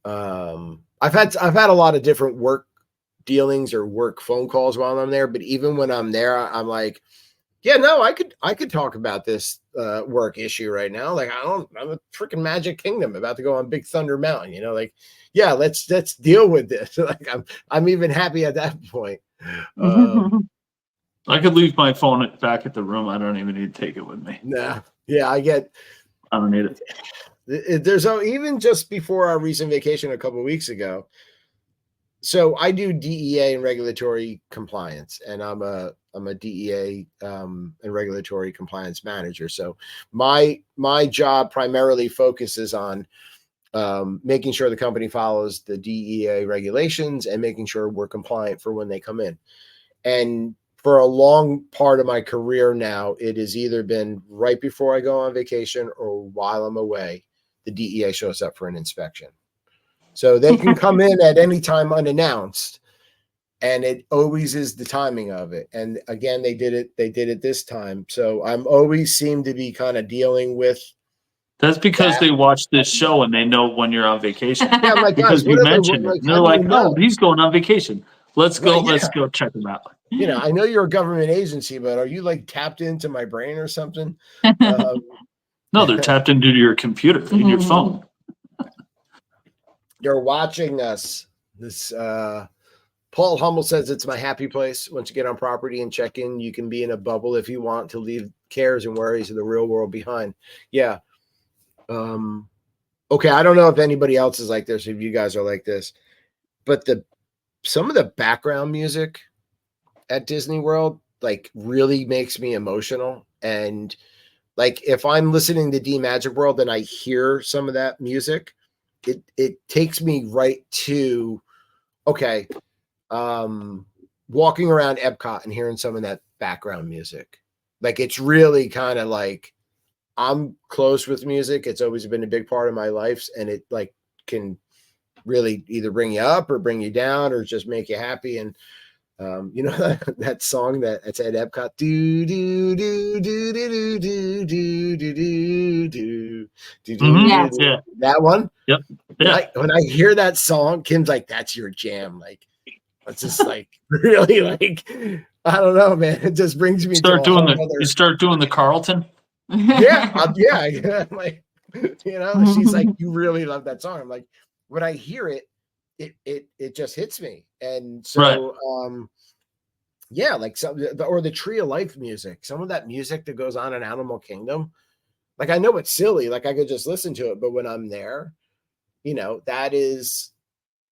I've had a lot of different work dealings or work phone calls while I'm there, but even when I'm there, I'm like, yeah, no, I could talk about this work issue right now. Like, I'm a freaking Magic Kingdom about to go on Big Thunder Mountain, like, yeah, let's deal with this. Like, I'm even happy at that point. I could leave my phone back at the room. I don't even need to take it with me. Nah. Yeah, I don't need it. There's even just before our recent vacation a couple of weeks ago. So I do DEA and regulatory compliance, and I'm a DEA and regulatory compliance manager. So my job primarily focuses on making sure the company follows the DEA regulations and making sure we're compliant for when they come in. And for a long part of my career now, it has either been right before I go on vacation or while I'm away, the DEA shows up for an inspection. So they can come in at any time unannounced, and it always is the timing of it. And again, they did it this time. So I'm always seem to be kind of dealing with. That's because they watch this show and they know when you're on vacation. Yeah, I'm like, because we mentioned it. And they're like, oh, he's going on vacation. Let's go. Let's go check him out. I know you're a government agency, but are you like tapped into my brain or something? No, they're tapped into your computer in your phone. They're watching us. This Paul Hummel says it's my happy place. Once you get on property and check in, you can be in a bubble if you want to leave cares and worries of the real world behind. Yeah. Okay, I don't know if anybody else is like this, if you guys are like this, but some of the background music at Disney World like really makes me emotional. And like if I'm listening to D Magic World and I hear some of that music, it takes me right to walking around Epcot and hearing some of that background music. Like it's really kind of like I'm close with music. It's always been a big part of my life, and it like can really either bring you up or bring you down or just make you happy. And that song that's at Epcot, do do do do do do do do do do do, that one. Yep. Yeah. When I hear that song, Kim's like, "That's your jam." Like, it's just like really like I don't know, man. It just brings me. You start doing the Carlton. Yeah. Like, she's like, "You really love that song." I'm like, when I hear it, it just hits me. And so, like the Tree of Life music, some of that music that goes on in Animal Kingdom, like I know it's silly, like I could just listen to it, but when I'm there, that is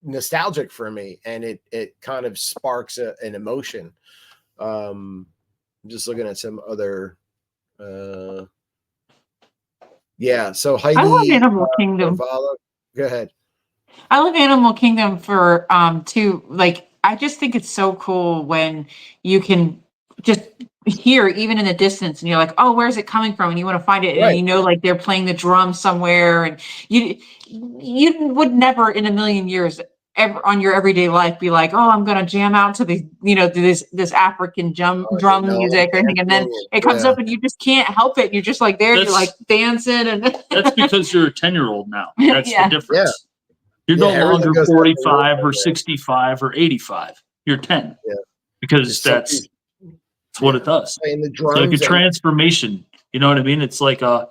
nostalgic for me, and it kind of sparks an emotion. I'm just looking at some other, So Heidi, I love Animal Kingdom. Go ahead. I love Animal Kingdom for too. Like I just think it's so cool when you can just hear even in the distance, and you're like, "Oh, where's it coming from?" And you want to find it, right. And like they're playing the drum somewhere, and you would never in a million years ever on your everyday life be like, "Oh, I'm gonna jam out to the this African drum music," or anything, and then it comes up, and you just can't help it. You're just like there, you're like dancing, and that's because you're a 10-year-old now. That's the difference. Yeah. You're no longer 45 or 65 or 85. You're 10. Yeah. Because that's what it does. It's like a transformation. You know what I mean? It's like a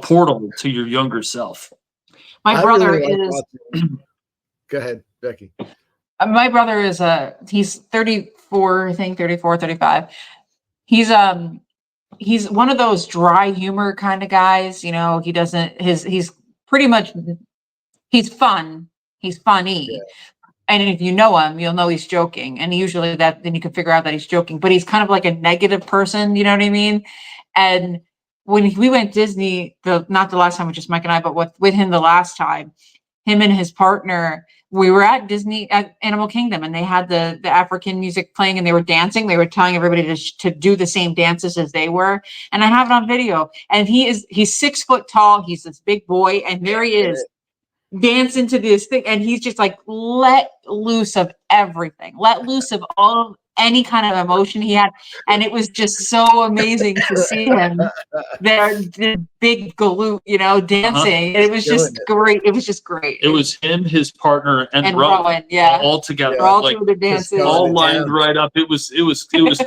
portal to your younger self. My brother is. Go ahead, Becky. My brother is he's 34, I think 34, 35. He's one of those dry humor kind of guys. He doesn't he's pretty much he's fun. He's funny. Yeah. And if you know him, you'll know he's joking. And usually then you can figure out that he's joking, but he's kind of like a negative person. You know what I mean? And when we went Disney, not the last time, with just Mike and I, but with him the last time, him and his partner, we were at Disney at Animal Kingdom, and they had the African music playing, and they were dancing. They were telling everybody to do the same dances as they were. And I have it on video. And he's 6 foot tall. He's this big boy. And there he is. dance into this thing, and he's just like let loose of everything, let loose of all any kind of emotion he had, and it was just so amazing to see him there, the big galoot, dancing. And it was just great. It was just great. It was him, his partner, and Rowan, all together, all doing the dances, all lined right up. It was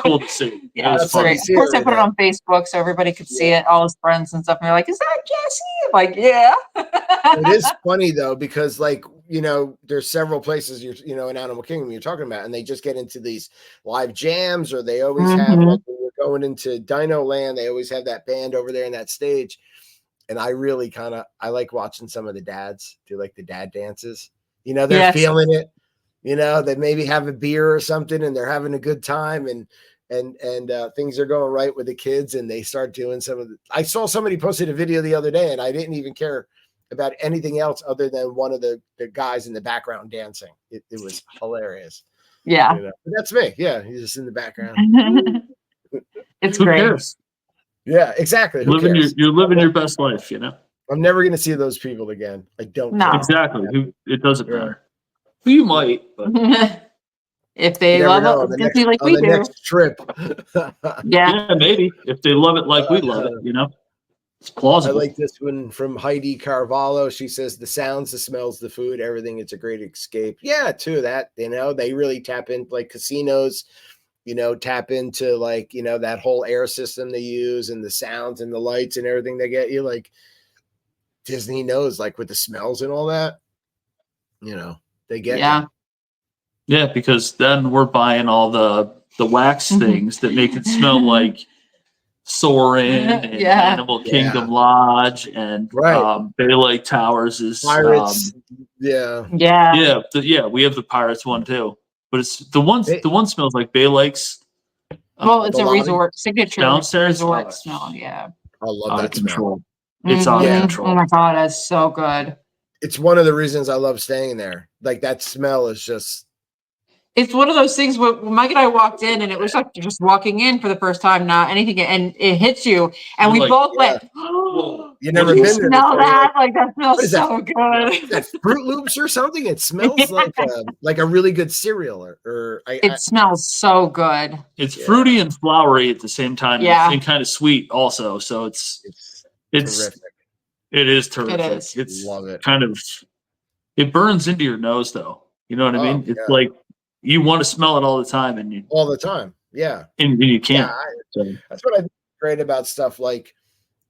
cool to see. Yeah, it was great. Of course, I put it on Facebook so everybody could see it, all his friends and stuff. And they're like, "Is that Jesse?" I'm like, yeah. It is funny though, because there's several places in Animal Kingdom you're talking about, and they just get into these live jams, or they always have, like, when you're going into Dino Land, they always have that band over there in that stage. And I really I like watching some of the dads do like the dad dances. They're feeling it. They maybe have a beer or something, and they're having a good time, and things are going right with the kids, and they start doing I saw somebody posted a video the other day, and I didn't even care about anything else other than one of the guys in the background dancing. It was hilarious. Yeah. But that's me. Yeah. He's just in the background. It's great. Cares? Yeah, exactly. You're living your best life, I'm never going to see those people again. I don't. No. Exactly. It doesn't matter. Well, you might, but if they love it, Disney like we do. Next trip. Yeah, maybe if they love it like we love it, it's plausible. I like this one from Heidi Carvalho. She says the sounds, the smells, the food, everything. It's a great escape. Yeah, too. That they really tap into, like, casinos. Tap into, like, that whole air system they use, and the sounds and the lights and everything they get you. Like, Disney knows, like, with the smells and all that. They get you. Yeah, because then we're buying all the wax things that make it smell like Soarin' and Animal Kingdom Lodge and Bay Lake Towers is Pirates. We have the Pirates one too, but it's the one smells like Bay Lakes. Well, it's a resort signature downstairs resort smell. Yeah, I love that smell. It's out of control. Oh my god, that's so good. It's one of the reasons I love staying there. Like, that smell is just. It's one of those things where Mike and I walked in, and it was like just walking in for the first time, not anything, and it hits you, and we both went, "Oh, you never been there? Smell that? Like, that smells so good." Is that Fruit Loops or something? It smells like a really good cereal, it smells so good. It's fruity and flowery at the same time, and kind of sweet also. So it's terrific. It is terrific. It is. It's love it. It burns into your nose though. You know what I mean? It's like. You want to smell it all the time, all the time, yeah, and you can't. Yeah, that's what I think is great about stuff like,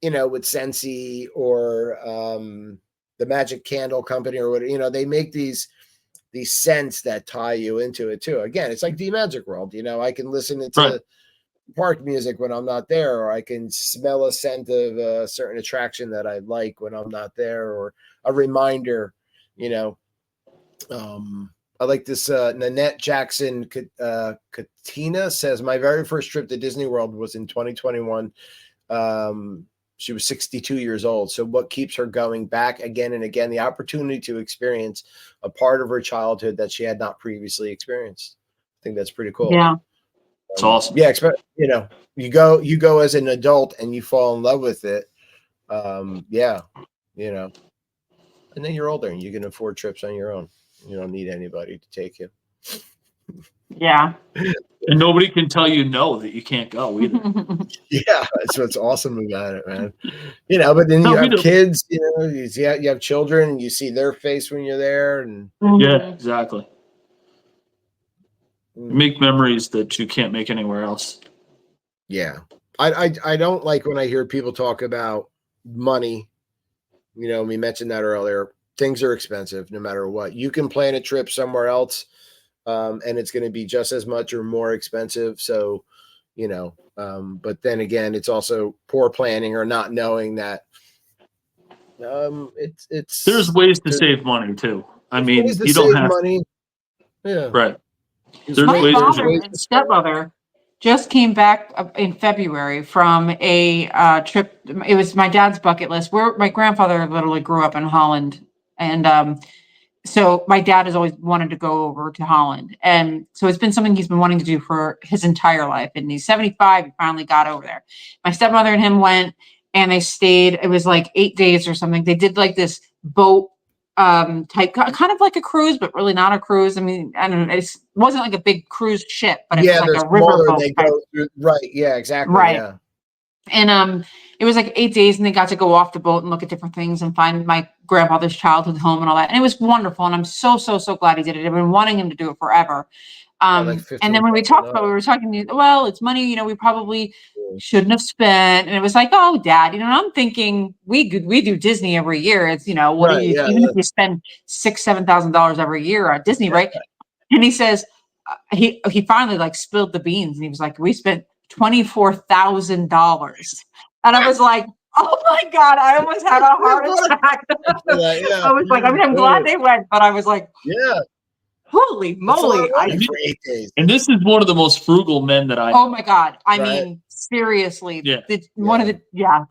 with Scentsy or the Magic Candle Company or whatever. They make these scents that tie you into it too. Again, it's like the Magic World. I can listen to park music when I'm not there, or I can smell a scent of a certain attraction that I like when I'm not there, or a reminder. I like this. Nanette Jackson Katina says, my very first trip to Disney World was in 2021. She was 62 years old. So what keeps her going back again and again? The opportunity to experience a part of her childhood that she had not previously experienced. I think that's pretty cool. Yeah. It's awesome. Yeah. You go as an adult and you fall in love with it. And then you're older and you can afford trips on your own. You don't need anybody to take you. Yeah. And nobody can tell you no that you can't go either. Yeah, that's what's awesome about it, man. But then you have kids, you have children, and you see their face when you're there, and yeah, exactly. Make memories that you can't make anywhere else. Yeah. I don't like when I hear people talk about money. We mentioned that earlier. Things are expensive no matter what. You can plan a trip somewhere else, and it's going to be just as much or more expensive. So, but then again, it's also poor planning or not knowing that it's there's ways to save money too. I mean, you don't have money. Yeah. Right. My father and stepmother just came back in February from a trip. It was my dad's bucket list. Where my grandfather literally grew up in Holland. And so my dad has always wanted to go over to Holland. And so it's been something he's been wanting to do for his entire life. And he's 75. He finally got over there. My stepmother and him went, and they stayed. It was like 8 days or something. They did like this boat type, kind of like a cruise, but really not a cruise. I mean, I don't know. It wasn't like a big cruise ship, but it was like a riverboat type. Right. Yeah, exactly. Right. Yeah. And it was like 8 days, and they got to go off the boat and look at different things and find my grandfather's childhood home and all that. And it was wonderful. And I'm so glad he did it. I've been wanting him to do it forever. And then when we talked about, we were talking, well, it's money, you know, we probably shouldn't have spent. And it was like, oh, Dad, you know, I'm thinking we do Disney every year. It's, you know, what do you, even if you spend $6,000-7,000 every year at Disney, right? And he says, he finally like spilled the beans, and he was like, we spent $24,000. And I was like, oh my God, I almost had a heart attack. I was like, I mean, I'm glad they went, but I was like, yeah. Holy moly. And this is one of the most frugal men that I Oh my God. I mean, seriously. Yeah.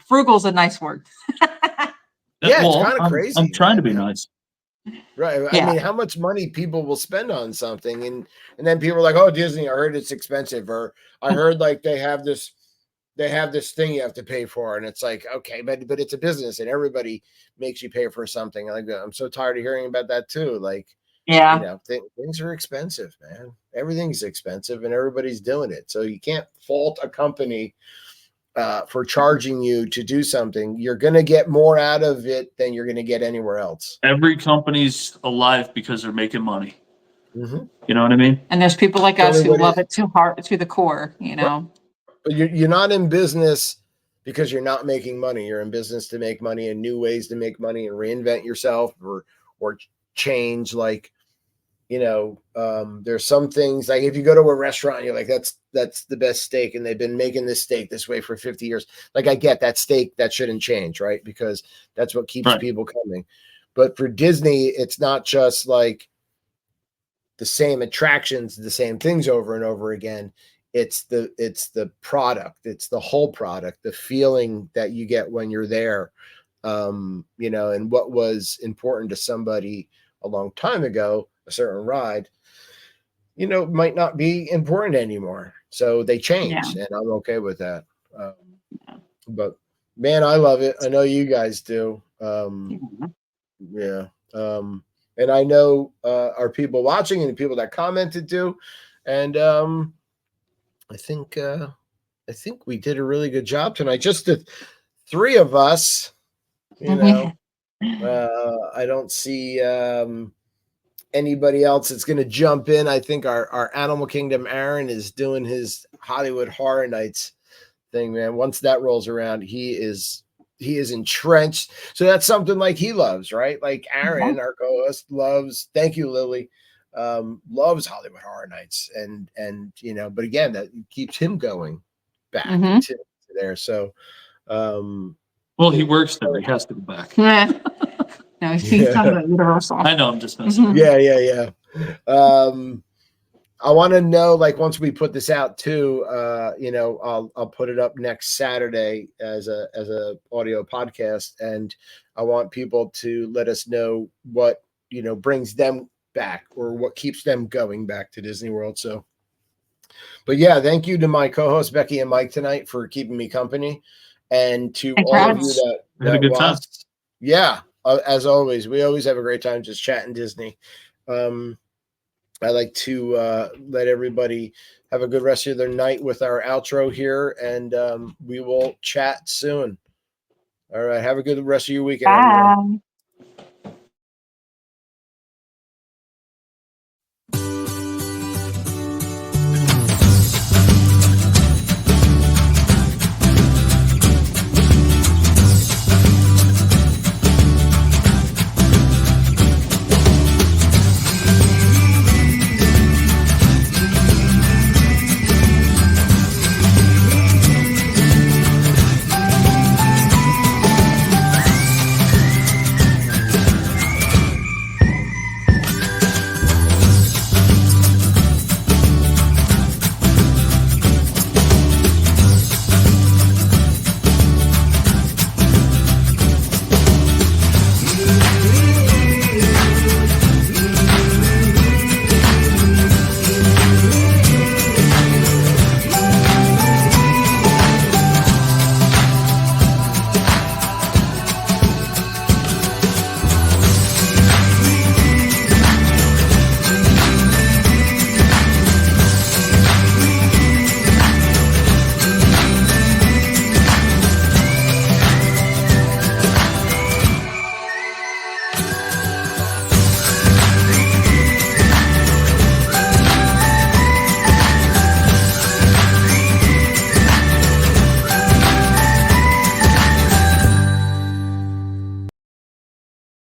Frugal's a nice word. It's kind of crazy. I'm trying to be nice. Right. I mean, how much money people will spend on something, and then people are like, oh, Disney, I heard it's expensive, or I heard like they have this thing you have to pay for, and it's like, okay, but it's a business, and everybody makes you pay for something. Like, I'm so tired of hearing about that too. Like, you know, things are expensive, man. Everything's expensive, and everybody's doing it. So you can't fault a company for charging you to do something. You're going to get more out of it than you're going to get anywhere else. Every company's alive because they're making money. Mm-hmm. You know what I mean? And there's people like us who love it too hard, to the core, you know. But you're not in business because you're not making money. You're in business to make money, and new ways to make money, and reinvent yourself or change. Like, you know, there's some things, like if you go to a restaurant, you're like, that's the best steak, and they've been making this steak this way for 50 years. Like, I get that steak, that shouldn't change, right? Because that's what keeps people coming. But for Disney, it's not just like the same attractions, the same things over and over again. It's the product, it's the whole product, the feeling that you get when you're there. You know, and what was important to somebody a long time ago, a certain ride, you know, might not be important anymore. So they changed, and I'm okay with that. But man, I love it. I know you guys do. And I know our people watching and the people that commented do. And I think we did a really good job tonight. Just the three of us, you know. I don't see anybody else that's going to jump in. I think our Animal Kingdom Aaron is doing his Hollywood Horror Nights thing, man. Once that rolls around, he is entrenched. So that's something like he loves, right? Like Aaron, our co-host, loves. Thank you, Lily. Loves Hollywood Horror Nights, and you know, but again, that keeps him going back to there. So, well, he works there. He has to go back. No, he's kind of universal. I know. I'm just messing. Yeah. I want to know, like, once we put this out too, you know, I'll put it up next Saturday as a audio podcast, and I want people to let us know what, you know, brings them back or what keeps them going back to Disney World. So, but yeah, thank you to my co-hosts Becky and Mike tonight for keeping me company, and to all of you that had a good time. Yeah, as always, we always have a great time just chatting Disney. I like to let everybody have a good rest of their night with our outro here, and we will chat soon. All right, have a good rest of your weekend, everyone.